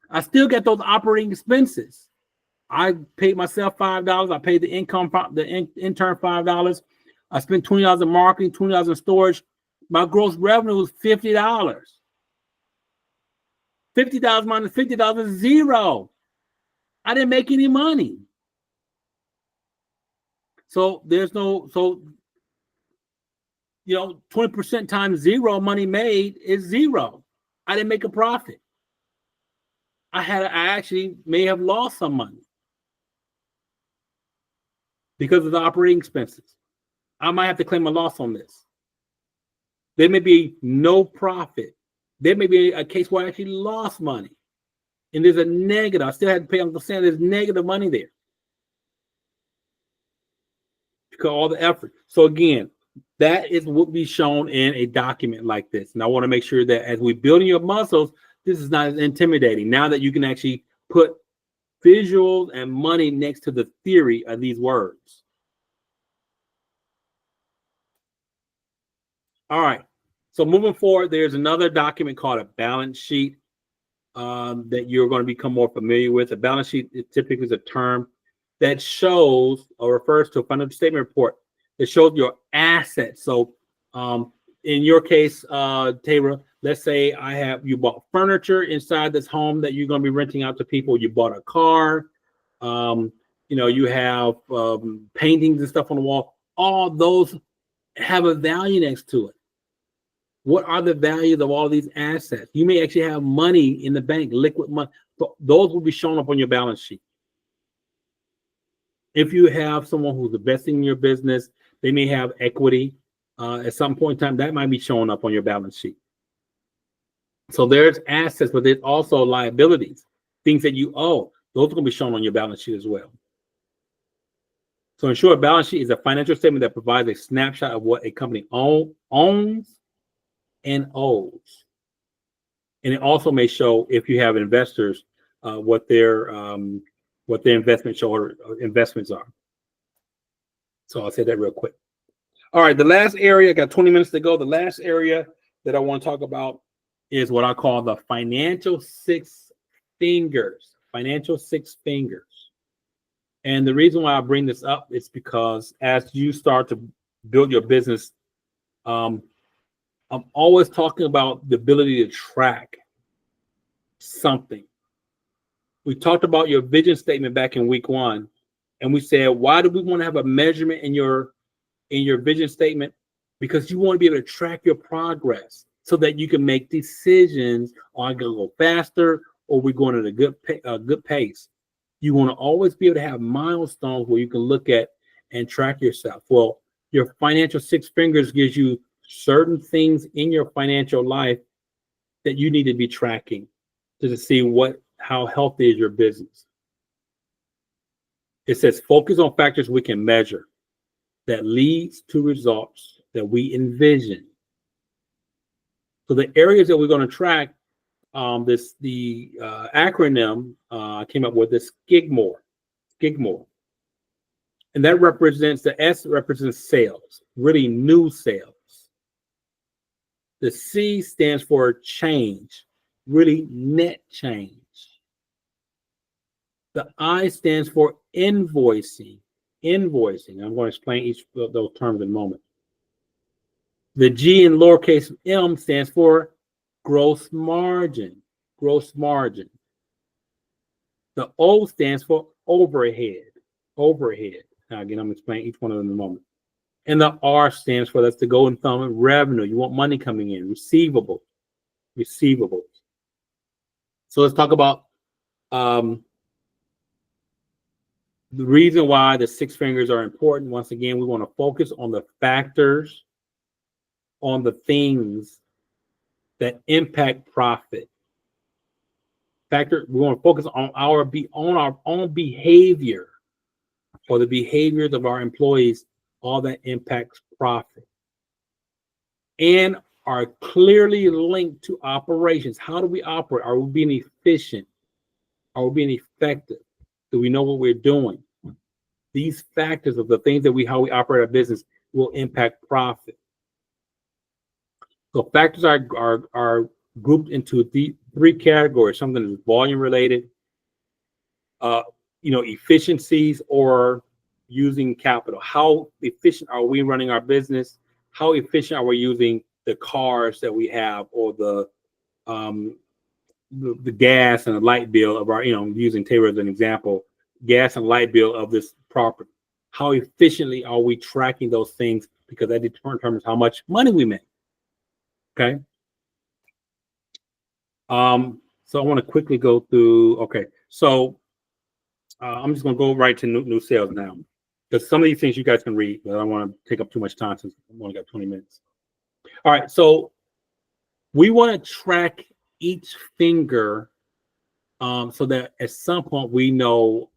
I still get those operating expenses. I paid myself $5. I paid the intern $5. I spent $20 in marketing, $20 in storage. My gross revenue was $50. $50 minus $50 is zero. I didn't make any money. So 20% times zero money made is zero. I didn't make a profit. I actually may have lost some money because of the operating expenses. I might have to claim a loss on this. There may be no profit. There may be a case where I actually lost money. And there's a negative. I still had to pay Uncle Sam. There's negative money there. Because all the effort. So again, that is what be shown in a document like this. And I want to make sure that as we're building your muscles, this is not as intimidating. Now that you can actually put visuals and money next to the theory of these words. All right. So moving forward, there's another document called a balance sheet that you're going to become more familiar with. A balance sheet typically is a term that shows or refers to a financial statement report that shows your assets. So in your case, Tara, let's say you bought furniture inside this home that you're going to be renting out to people. You bought a car. You have paintings and stuff on the wall. All those have a value next to it. What are the values of all these assets? You may actually have money in the bank, liquid money. Those will be shown up on your balance sheet. If you have someone who's investing in your business, they may have equity. At some point in time, that might be showing up on your balance sheet. So there's assets, but there's also liabilities, things that you owe. Those are going to be shown on your balance sheet as well. So in short, balance sheet is a financial statement that provides a snapshot of what a company owns and owes. And it also may show, if you have investors, what their investments are. So I'll say that real quick. All right, the last area, I got 20 minutes to go. The last area that I want to talk about is what I call the financial six fingers. Financial six fingers. And the reason why I bring this up is because as you start to build your business, I'm always talking about the ability to track something. We talked about your vision statement back in week 1, and we said, why do we want to have a measurement in your vision statement? Because you want to be able to track your progress so that you can make decisions on I'm going to go faster or we're going at a good pace. You want to always be able to have milestones where you can look at and track yourself. Well, your financial six fingers gives you certain things in your financial life that you need to be tracking to see how healthy is your business. It says focus on factors we can measure that leads to results that we envision. So the areas that we're going to track, the acronym I came up with is SCIGMOR. And that represents, the S represents sales, really new sales. The C stands for change, really net change. The I stands for invoicing. I'm going to explain each of those terms in a moment. The G in lowercase m stands for gross margin. The O stands for overhead. Now, again, I'm going to explain each one of them in a moment. And the R stands for, that's the golden thumb, revenue. You want money coming in, receivables. So let's talk about the reason why the six fingers are important. Once again, we want to focus on the factors, on the things that impact profit. We want to focus on our own behavior, or the behaviors of our employees, all that impacts profit, and are clearly linked to operations. How do we operate? Are we being efficient? Are we being effective? Do we know what we're doing? These factors of the things that how we operate our business will impact profit. So factors are grouped into the three categories: something that is volume related, efficiencies, or using capital. How efficient are we running our business? How efficient are we using the cars that we have, or the gas and the light bill of our, using Taylor as an example, gas and light bill of this property. How efficiently are we tracking those things? Because that determines how much money we make. Okay. So I want to quickly go through. Okay. So I'm just going to go right to new sales now, because some of these things you guys can read, but I don't want to take up too much time since I've only got 20 minutes. All right. So we want to track each finger so that at some point we know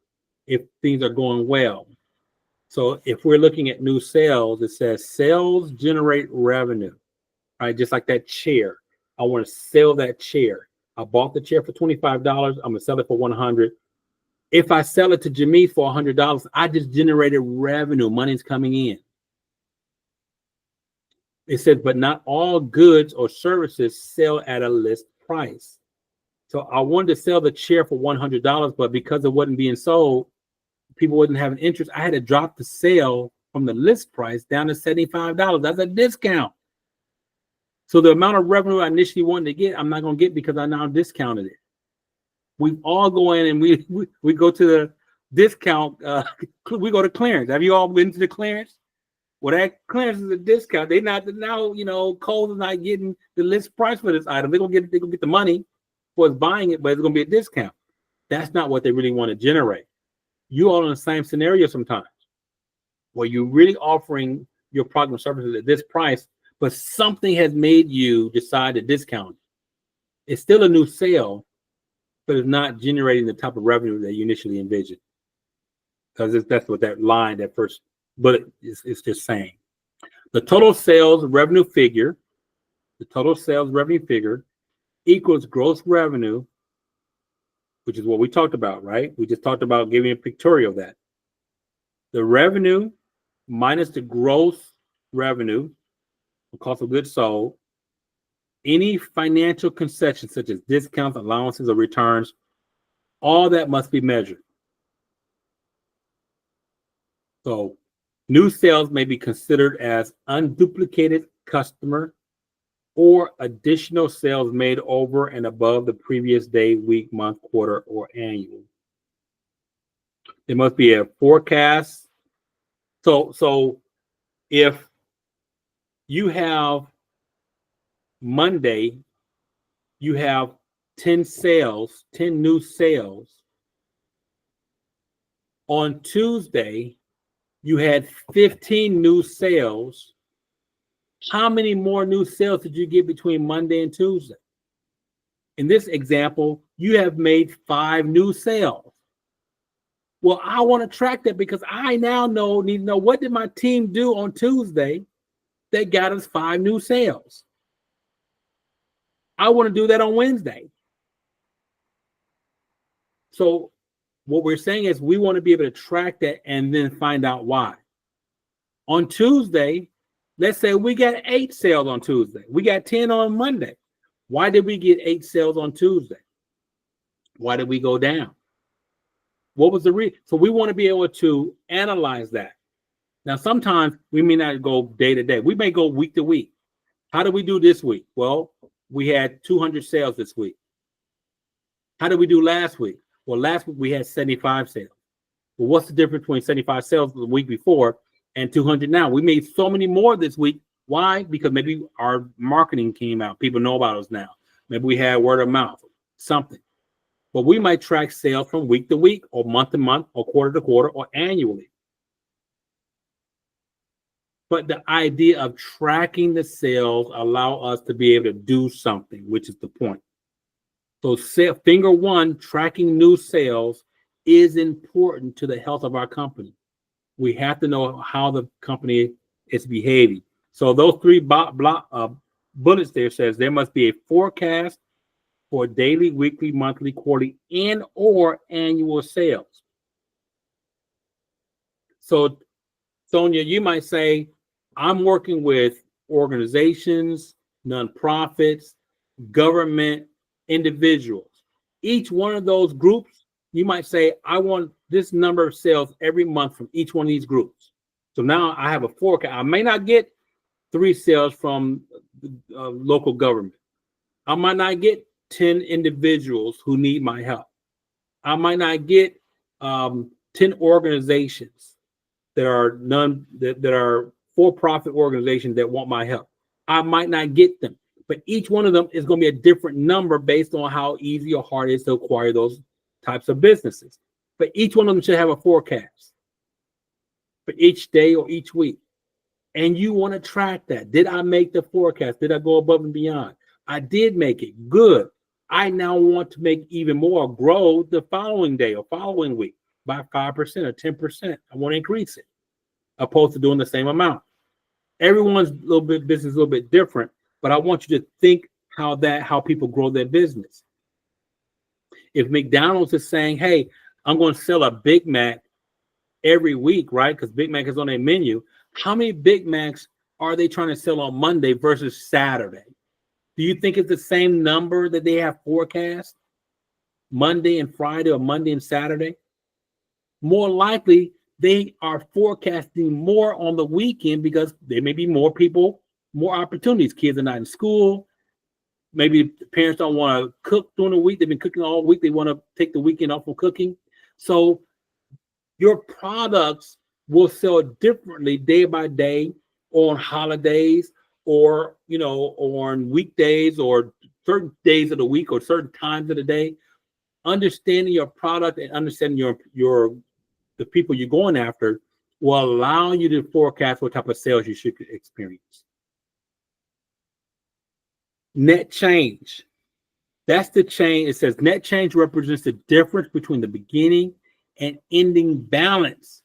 if things are going well. So if we're looking at new sales, it says sales generate revenue. Right, just like that chair. I want to sell that chair. I bought the chair for $25. I'm gonna sell it for $100. If I sell it to Jimmy for $100, I just generated revenue. Money's coming in. It says, but not all goods or services sell at a list price. So I wanted to sell the chair for $100, but because it wasn't being sold, people wasn't having interest. I had to drop the sale from the list price down to $75. That's a discount. So the amount of revenue I initially wanted to get, I'm not going to get because I now discounted it. We all go in and we go to the discount. We go to clearance. Have you all been to the clearance? Well, that clearance is a discount. They're not now. Kohl's is not getting the list price for this item. They're gonna get the money for us buying it, but it's gonna be a discount. That's not what they really want to generate. You all in the same scenario sometimes, where you're really offering your product or services at this price, but something has made you decide to discount it. It's still a new sale, but it's not generating the type of revenue that you initially envisioned. Because that's what that line, that first bullet is just saying. The total sales revenue figure equals gross revenue, which is what we talked about, right? We just talked about giving a pictorial of that. The revenue minus the gross revenue, the cost of goods sold, any financial concessions such as discounts, allowances, or returns, all that must be measured. So new sales may be considered as unduplicated customer or additional sales made over and above the previous day, week, month, quarter, or annual. There must be a forecast. So if you have Monday, you have 10 sales, 10 new sales. On Tuesday, you had 15 new sales. How many more new sales did you get between Monday and Tuesday? In this example, you have made 5 new sales. Well, I want to track that because I now need to know what did my team do on Tuesday that got us 5 new sales. I want to do that on Wednesday. So what we're saying is we want to be able to track that and then find out why. On Tuesday, let's say we got 8 sales on Tuesday. We got 10 on Monday. Why did we get 8 sales on Tuesday? Why did we go down? What was the reason? So we want to be able to analyze that. Now, sometimes we may not go day to day. We may go week to week. How did we do this week? Well, we had 200 sales this week. How did we do last week? Well, last week we had 75 sales. Well, what's the difference between 75 sales the week before and 200 now? We made so many more this week. Why? Because maybe our marketing came out. People know about us now. Maybe we had word of mouth, something. But we might track sales from week to week or month to month or quarter to quarter or annually. But the idea of tracking the sales allow us to be able to do something, which is the point. So finger one, tracking new sales is important to the health of our company. We have to know how the company is behaving. So those 3 bullets there says there must be a forecast for daily, weekly, monthly, quarterly, and or annual sales. So Sonia, you might say, I'm working with organizations, nonprofits, government, individuals. Each one of those groups, you might say, I want this number of sales every month from each one of these groups. So now I have a forecast. I may not get 3 sales from local government. I might not get 10 individuals who need my help. I might not get 10 organizations that are for-profit organizations that want my help. I might not get them, but each one of them is going to be a different number based on how easy or hard it is to acquire those types of businesses. But each one of them should have a forecast for each day or each week. And you want to track that. Did I make the forecast? Did I go above and beyond? I did make it. Good. I now want to make even more, grow the following day or following week by 5% or 10%. I want to increase it, opposed to doing the same amount. Everyone's business is a little bit different, but I want you to think how people grow their business. If McDonald's is saying, hey, I'm going to sell a Big Mac every week, right? Because Big Mac is on their menu. How many Big Macs are they trying to sell on Monday versus Saturday? Do you think it's the same number that they have forecast Monday and Friday or Monday and Saturday? More likely, they are forecasting more on the weekend because there may be more people, more opportunities. Kids are not in school. Maybe parents don't want to cook during the week. They've been cooking all week. They want to take the weekend off from cooking. So your products will sell differently day by day on holidays or, on weekdays or certain days of the week or certain times of the day. Understanding your product and understanding the people you're going after will allow you to forecast what type of sales you should experience. Net change. That's the change. It says net change represents the difference between the beginning and ending balance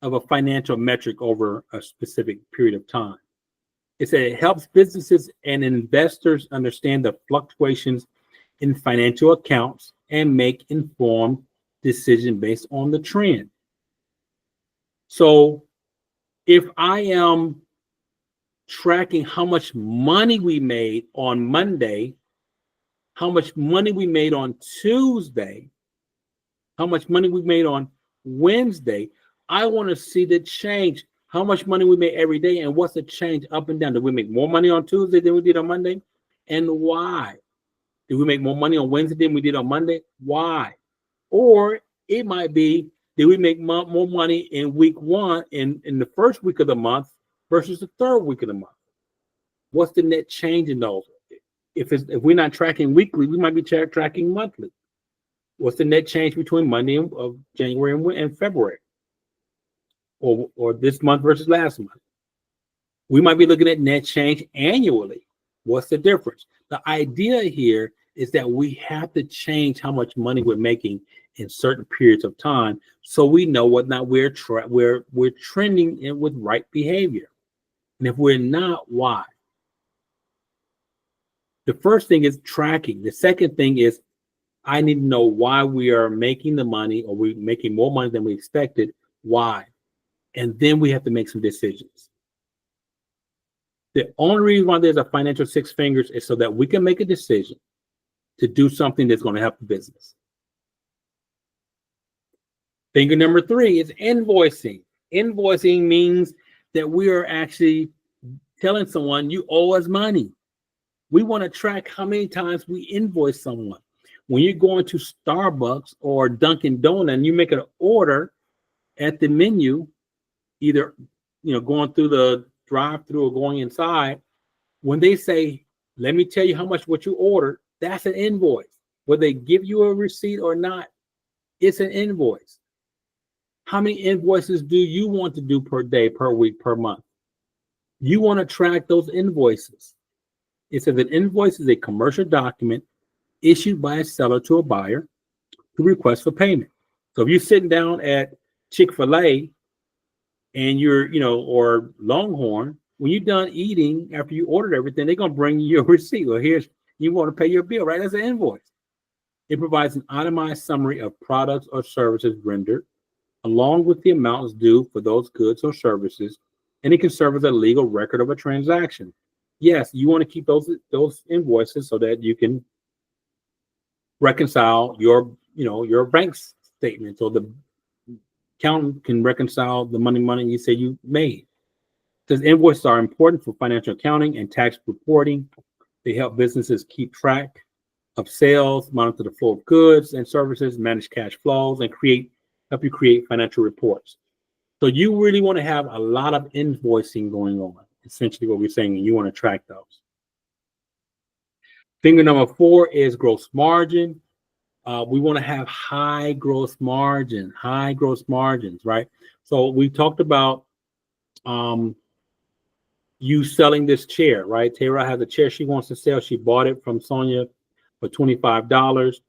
of a financial metric over a specific period of time. It said it helps businesses and investors understand the fluctuations in financial accounts and make informed decisions based on the trend. So if I am tracking how much money we made on Monday, how much money we made on Tuesday, how much money we made on Wednesday, I want to see the change. How much money we made every day and what's the change up and down? Did we make more money on Tuesday than we did on Monday? And why? Did we make more money on Wednesday than we did on Monday? Why? Or it might be, did we make more money in week one, in the first week of the month versus the third week of the month? What's the net change in those? If we're not tracking weekly, we might be tracking monthly. What's the net change between Monday of January and February? Or this month versus last month? We might be looking at net change annually. What's the difference? The idea here is that we have to change how much money we're making in certain periods of time, so we know whether or not we're trending in with right behavior. And if we're not, why? The first thing is tracking. The second thing is I need to know why we are making the money, or we're making more money than we expected. Why? And then we have to make some decisions. The only reason why there's a financial six fingers is so that we can make a decision to do something that's going to help the business. Finger number 3 is invoicing. Invoicing means that we are actually telling someone, you owe us money. We want to track how many times we invoice someone. When you're going to Starbucks or Dunkin' Donuts and you make an order at the menu, either going through the drive-through or going inside, when they say, let me tell you how much what you ordered, that's an invoice. Whether they give you a receipt or not, it's an invoice. How many invoices do you want to do per day, per week, per month? You want to track those invoices. It says an invoice is a commercial document issued by a seller to a buyer to request for payment. So if you're sitting down at Chick-fil-A and you're, or Longhorn, when you're done eating, after you ordered everything, they're going to bring you your receipt. Well, you want to pay your bill, right? That's an invoice. It provides an itemized summary of products or services rendered, along with the amounts due for those goods or services, and it can serve as a legal record of a transaction. Yes, you want to keep those invoices so that you can reconcile your bank statements, or the accountant can reconcile the money you say you made. Because invoices are important for financial accounting and tax reporting. They help businesses keep track of sales, monitor the flow of goods and services, manage cash flows, and help you create financial reports. So you really want to have a lot of invoicing going on. Essentially what we're saying, and you want to track those. Finger number 4 is gross margin. We want to have high gross margins, right? So we talked about you selling this chair, right? Tara has a chair she wants to sell. She bought it from Sonia for $25.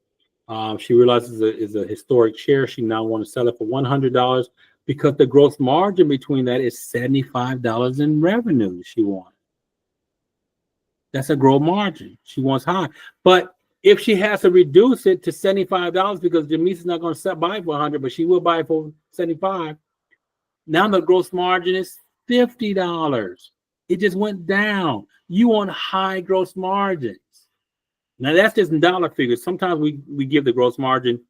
She realizes it's a historic chair. She now wants to sell it for $100 because the gross margin between that is $75 in revenue she wants. That's a gross margin. She wants high. But if she has to reduce it to $75 because Janice is not going to buy it for $100, but she will buy it for $75, now the gross margin is $50. It just went down. You want high gross margins. Now that's just in dollar figures. Sometimes we give the gross margin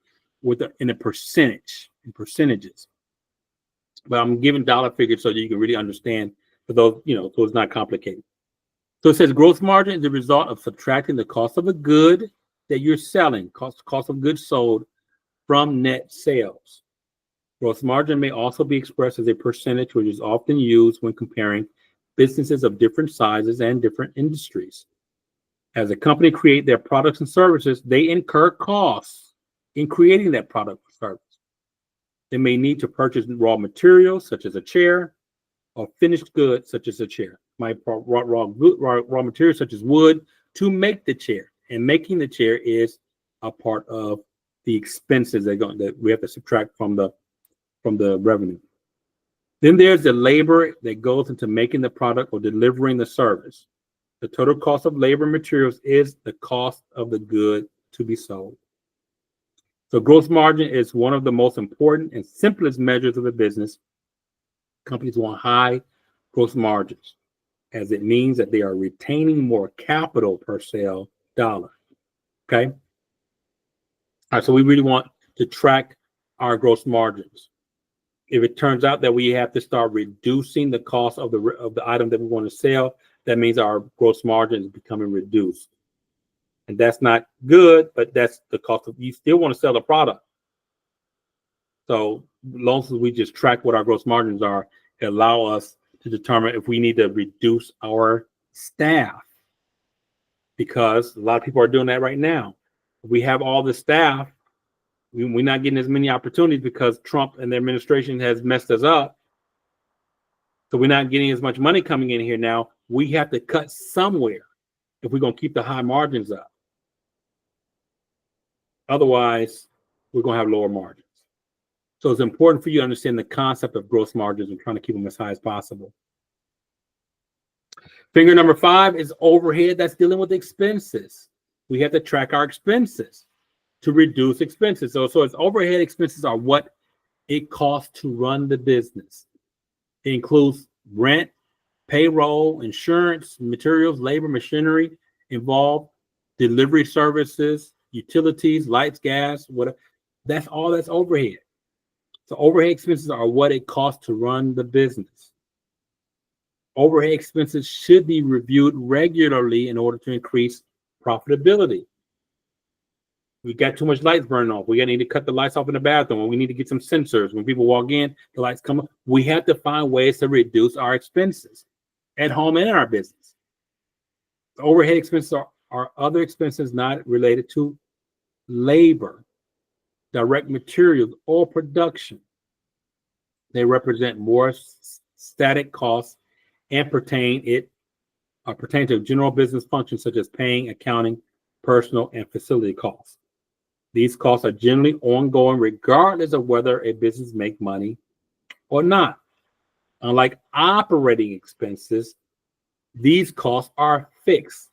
in percentages. But I'm giving dollar figures so that you can really understand, for those, so it's not complicated. So it says gross margin is the result of subtracting the cost of a good that you're selling, cost of goods sold, from net sales. Gross margin may also be expressed as a percentage, which is often used when comparing businesses of different sizes and different industries. As a company create their products and services, they incur costs in creating that product or service. They may need to purchase raw materials, such as a chair, or finished goods, such as a chair. Raw materials, such as wood, to make the chair. and making the chair is a part of the expenses that we have to subtract from the revenue. Then there's the labor that goes into making the product or delivering the service. The total cost of labor and materials is the cost of the good to be sold. So gross margin is one of the most important and simplest measures of a business. Companies want high gross margins, as it means that they are retaining more capital per sale dollar. Okay. All right. So we really want to track our gross margins. If it turns out that we have to start reducing the cost of the item that we want to sell, that means our gross margin is becoming reduced. And that's not good, but that's the cost of, you still want to sell the product. So as long as we just track what our gross margins are, it allow us to determine if we need to reduce our staff, because a lot of people are doing that right now. We have all the staff. We're not getting as many opportunities because Trump and the administration has messed us up. So we're not getting as much money coming in here now. We have to cut somewhere if we're going to keep the high margins up. Otherwise, we're going to have lower margins. So it's important for you to understand the concept of gross margins and trying to keep them as high as possible. Finger number 5 is overhead. That's dealing with expenses. We have to track our expenses to reduce expenses. So it's overhead expenses are what it costs to run the business. It includes rent, payroll, insurance, materials, labor, machinery involved, delivery services, utilities, lights, gas, whatever. That's all that's overhead. So overhead expenses are what it costs to run the business. Overhead expenses should be reviewed regularly in order to increase profitability. We got too much lights burning off. We need to cut the lights off in the bathroom. We need to get some sensors. When people walk in, the lights come up. We have to find ways to reduce our expenses at home and in our business. The overhead expenses are other expenses not related to labor, direct materials, or production. They represent more static costs and pertain to general business functions such as paying, accounting, personal, and facility costs. These costs are generally ongoing regardless of whether a business makes money or not. Unlike operating expenses, these costs are fixed,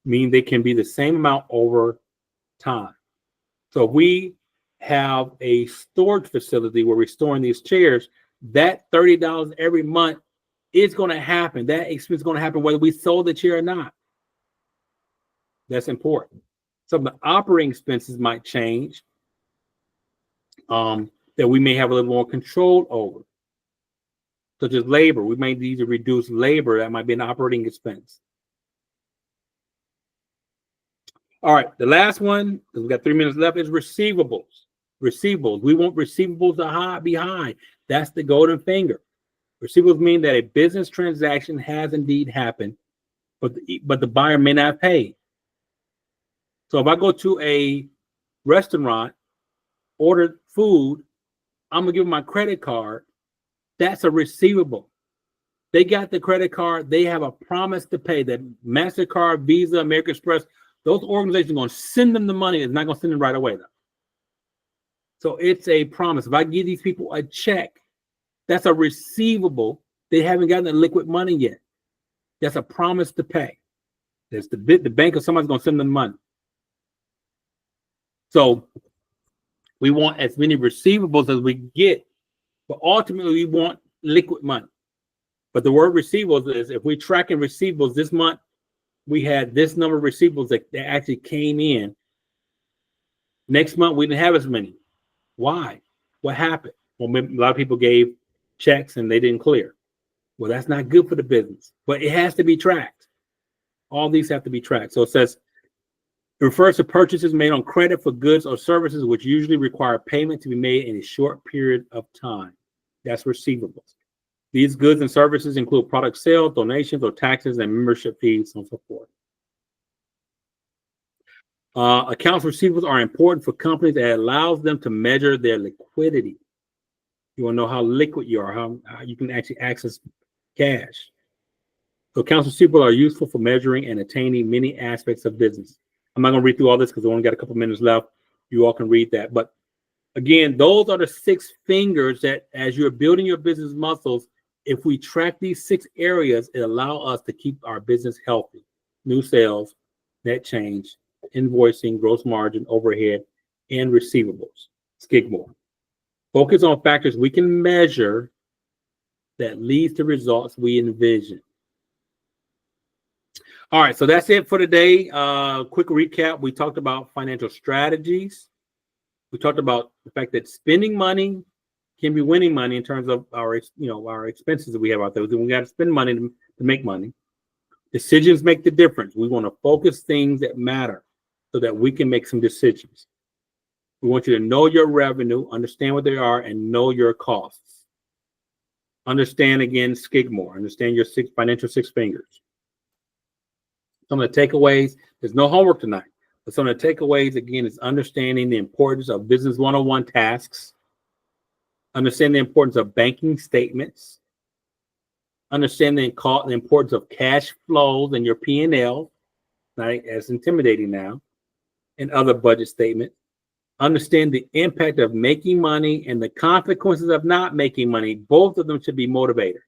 meaning they can be the same amount over time. So if we have a storage facility where we're storing these chairs, that $30 every month is going to happen. That expense is going to happen whether we sold the chair or not. That's important. Some of the operating expenses might change that we may have a little more control over, such as labor. We may need to reduce labor. That might be an operating expense. All right, the last one, because we got 3 minutes left, is receivables. Receivables. We want receivables to be high. That's the golden finger. Receivables mean that a business transaction has indeed happened, but the buyer may not have paid. So if I go to a restaurant, order food, I'm going to give them my credit card. That's a receivable. They got the credit card. They have a promise to pay. That MasterCard, Visa, American Express, those organizations are going to send them the money. It's not going to send them right away, though. So it's a promise. If I give these people a check, that's a receivable. They haven't gotten the liquid money yet. That's a promise to pay. That's the bank or somebody's going to send them money. So we want as many receivables as we get, but ultimately we want liquid money. But the word receivables is, if we're tracking receivables this month, we had this number of receivables that actually came in. Next month, we didn't have as many. Why? What happened? Well, a lot of people gave checks and they didn't clear. Well, that's not good for the business, but it has to be tracked. All these have to be tracked. So it says, it refers to purchases made on credit for goods or services which usually require payment to be made in a short period of time. That's receivables. These goods and services include product sales, donations, or taxes and membership fees, and so forth. Accounts receivables are important for companies that allows them to measure their liquidity. You want to know how liquid you are, how you can actually access cash. So accounts receivable are useful for measuring and attaining many aspects of business. I'm not going to read through all this because I only got a couple minutes left. You all can read that. But again, those are the 6 fingers that as you're building your business muscles, if we track these 6 areas, it allows us to keep our business healthy. New sales, net change, invoicing, gross margin, overhead, and receivables. Skidmore. Focus on factors we can measure that leads to results we envision. All right, so that's it for today. Quick recap. We talked about financial strategies. We talked about the fact that spending money can be winning money in terms of our expenses that we have out there. We got to spend money to make money. Decisions make the difference. We want to focus things that matter so that we can make some decisions. We want you to know your revenue, understand what they are, and know your costs. Understand, again, Skidmore. Understand your financial 6 fingers. Some of the takeaways, there's no homework tonight, but some of the takeaways, again, is understanding the importance of business 101 tasks, understand the importance of banking statements, understand the importance of cash flows and your P&L, right, as intimidating now, and other budget statements. Understand the impact of making money and the consequences of not making money. Both of them should be motivators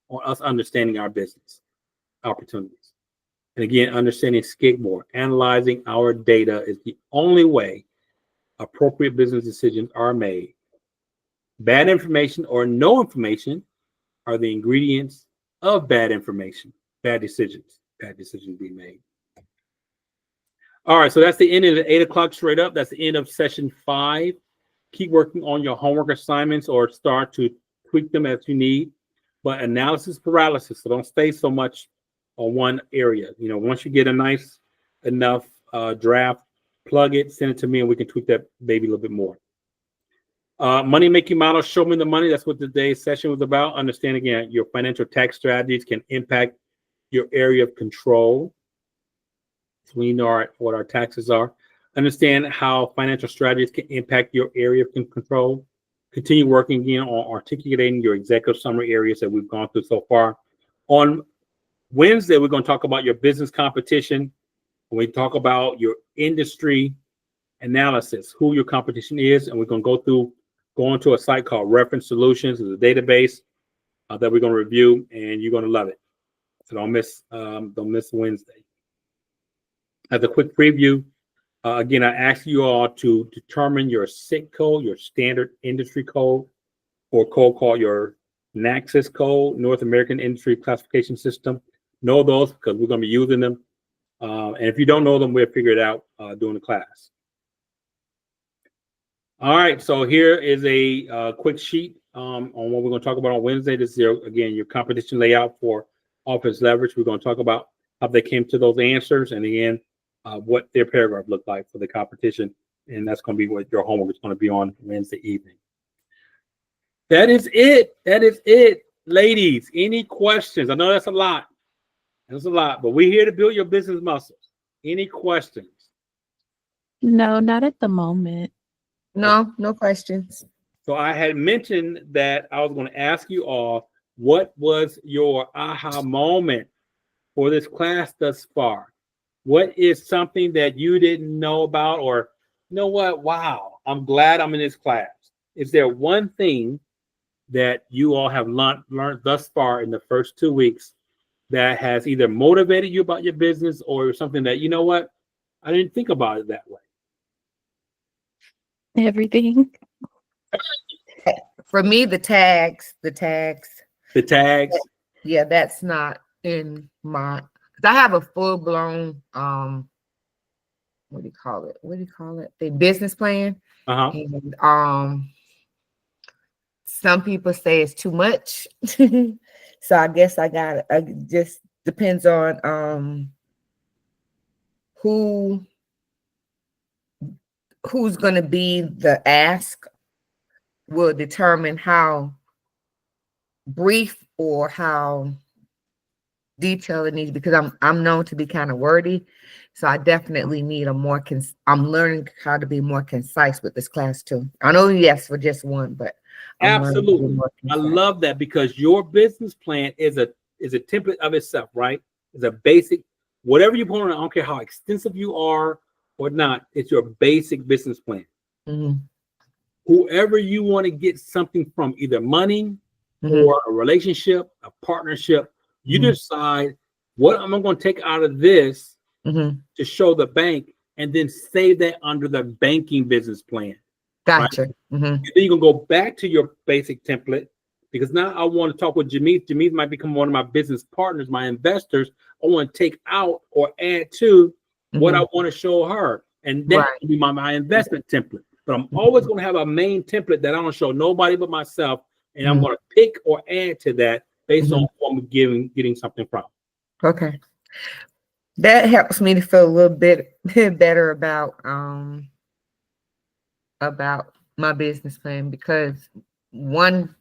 on us understanding our business opportunities. And again, understanding Skidmore, analyzing our data is the only way appropriate business decisions are made. Bad information or no information are the ingredients of bad information, bad decisions being made. All right, so that's the end of the 8 o'clock straight up. That's the end of session 5. Keep working on your homework assignments or start to tweak them as you need. But analysis paralysis, so don't stay so much on one area. Once you get a nice enough draft, plug it, send it to me, and we can tweak that baby a little bit more. Money making model, show me the money. That's what today's session was about. Understand, again, your financial tax strategies can impact your area of control. So we know what our taxes are. Understand how financial strategies can impact your area of control. Continue working again on articulating your executive summary areas that we've gone through so far. On Wednesday, we're going to talk about your business competition. We talk about your industry analysis, who your competition is, and we're going to go into a site called Reference Solutions. It's a database that we're going to review, and you're going to love it. So don't miss Wednesday. As a quick preview, again, I ask you all to determine your SIC code, your standard industry code, or code called your NACSIS code, North American Industry Classification System. Know those because we're going to be using them. And if you don't know them, we'll figure it out during the class. All right, so here is a quick sheet on what we're going to talk about on Wednesday. This is, again, your competition layout for office leverage. We're going to talk about how they came to those answers, and again, what their paragraph looked like for the competition. And that's going to be what your homework is going to be on Wednesday evening. That is it. That is it. Ladies, any questions? I know that's a lot. That's a lot, but we're here to build your business muscles. Any questions? No, not at the moment. No questions. So I had mentioned that I was going to ask you all, what was your aha moment for this class thus far? What is something that you didn't know about, or you know what? Wow, I'm glad I'm in this class. Is there one thing that you all have learned thus far in the first 2 weeks that has either motivated you about your business, or something that, you know what, I didn't think about it that way? Everything. For me, the tags. The tags. Yeah, that's not in my. Cause I have a full blown what do you call it? The business plan. And some people say it's too much. So I guess I got it. It just depends on who's going to be the ask will determine how brief or how detailed it needs, because I'm known to be kind of wordy. So I definitely need a more I'm learning how to be more concise with this class too. I know you asked for just one, but absolutely. I love that, because your business plan is is a template of itself, right? It's a basic, whatever you put on it, I don't care how extensive you are or not, it's your basic business plan. Mhm. Whoever you want to get something from, either money Mhm. or a relationship, a partnership, you Mhm. decide what am I going to take out of this Mhm. to show the bank, and then save that under the banking business plan. Gotcha. Mhm. And then you can go back to your basic template, because now I want to talk with Jameez. Jameez might become one of my business partners, my investors. I want to take out or add to what I Mhm. want to show her. And that Right. will be my investment template. But I'm always going to have a main template that I don't show nobody but myself. And I'm Mhm. going to pick or add to that based on Mhm. who I'm getting something from. Okay. That helps me to feel a little bit better about my business plan, because one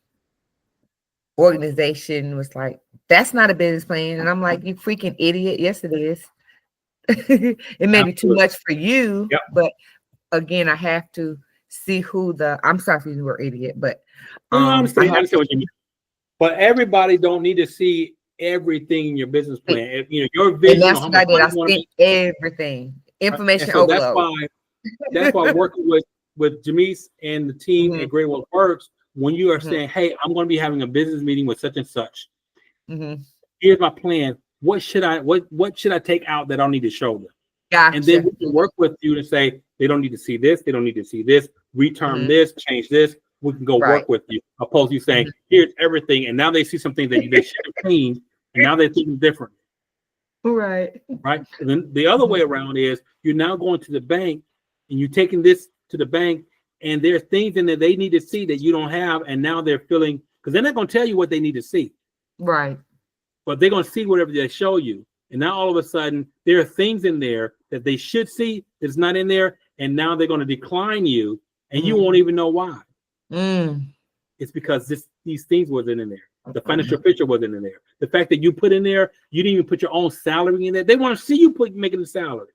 organization was like, that's not a business plan. And I'm like, you freaking idiot. Yes, it is. It may be too Absolutely. much for you, Yep. but again, I have to see who I'm sorry for using the word idiot, but No, I I understand have what you mean. But everybody don't need to see everything in your business plan. If, you know, your and vision that's on how what I much did. money I you want to spent make. everything. And Information so that's overload. why working with Jameez and the team Mhm. at Great Wealth Works, when you are Mhm. saying, hey, I'm going to be having a business meeting with such and such. Mhm. Here's my plan. What should I take out that I don't need to show them? And Gotcha. then we can work with you to say they don't need to see this, they don't need to see this, return Mhm. this, change this. We can go Right. work with you, opposed to you saying, here's everything, and now they see something that they should have changed, and now they're thinking different. Right. Right? And then the other way around is you're now going to the bank and you're taking this to the bank, and there's things in there they need to see that you don't have, and now they're feeling, because they're not going to tell you what they need to see, Right. but they're going to see whatever they show you. And now all of a sudden there are things in there that they should see that's not in there, and now they're going to decline you, and you Mhm. won't even know why. Mm. It's because these things wasn't in there. The financial picture wasn't in there. The fact that you put in there, you didn't even put your own salary in there. They want to see you making the salary.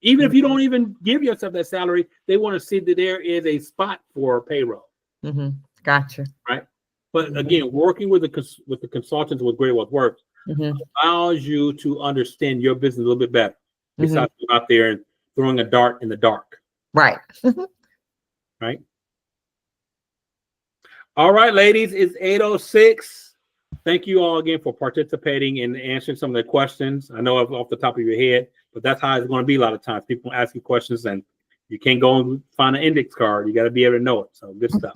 Even if you don't even give yourself that salary, they want to see that there is a spot for payroll. Mhm. Gotcha. Right? But again, working with the consultants with Great Wealth Works Mhm. allows you to understand your business a little bit better, Mhm. besides going out there and throwing a dart in the dark. Right. Right? All right, ladies, it's 8:06. Thank you all again for participating and answering some of the questions. I know off the top of your head, but that's how it's going to be a lot of times. People ask you questions and you can't go and find an index card. You got to be able to know it. So good stuff.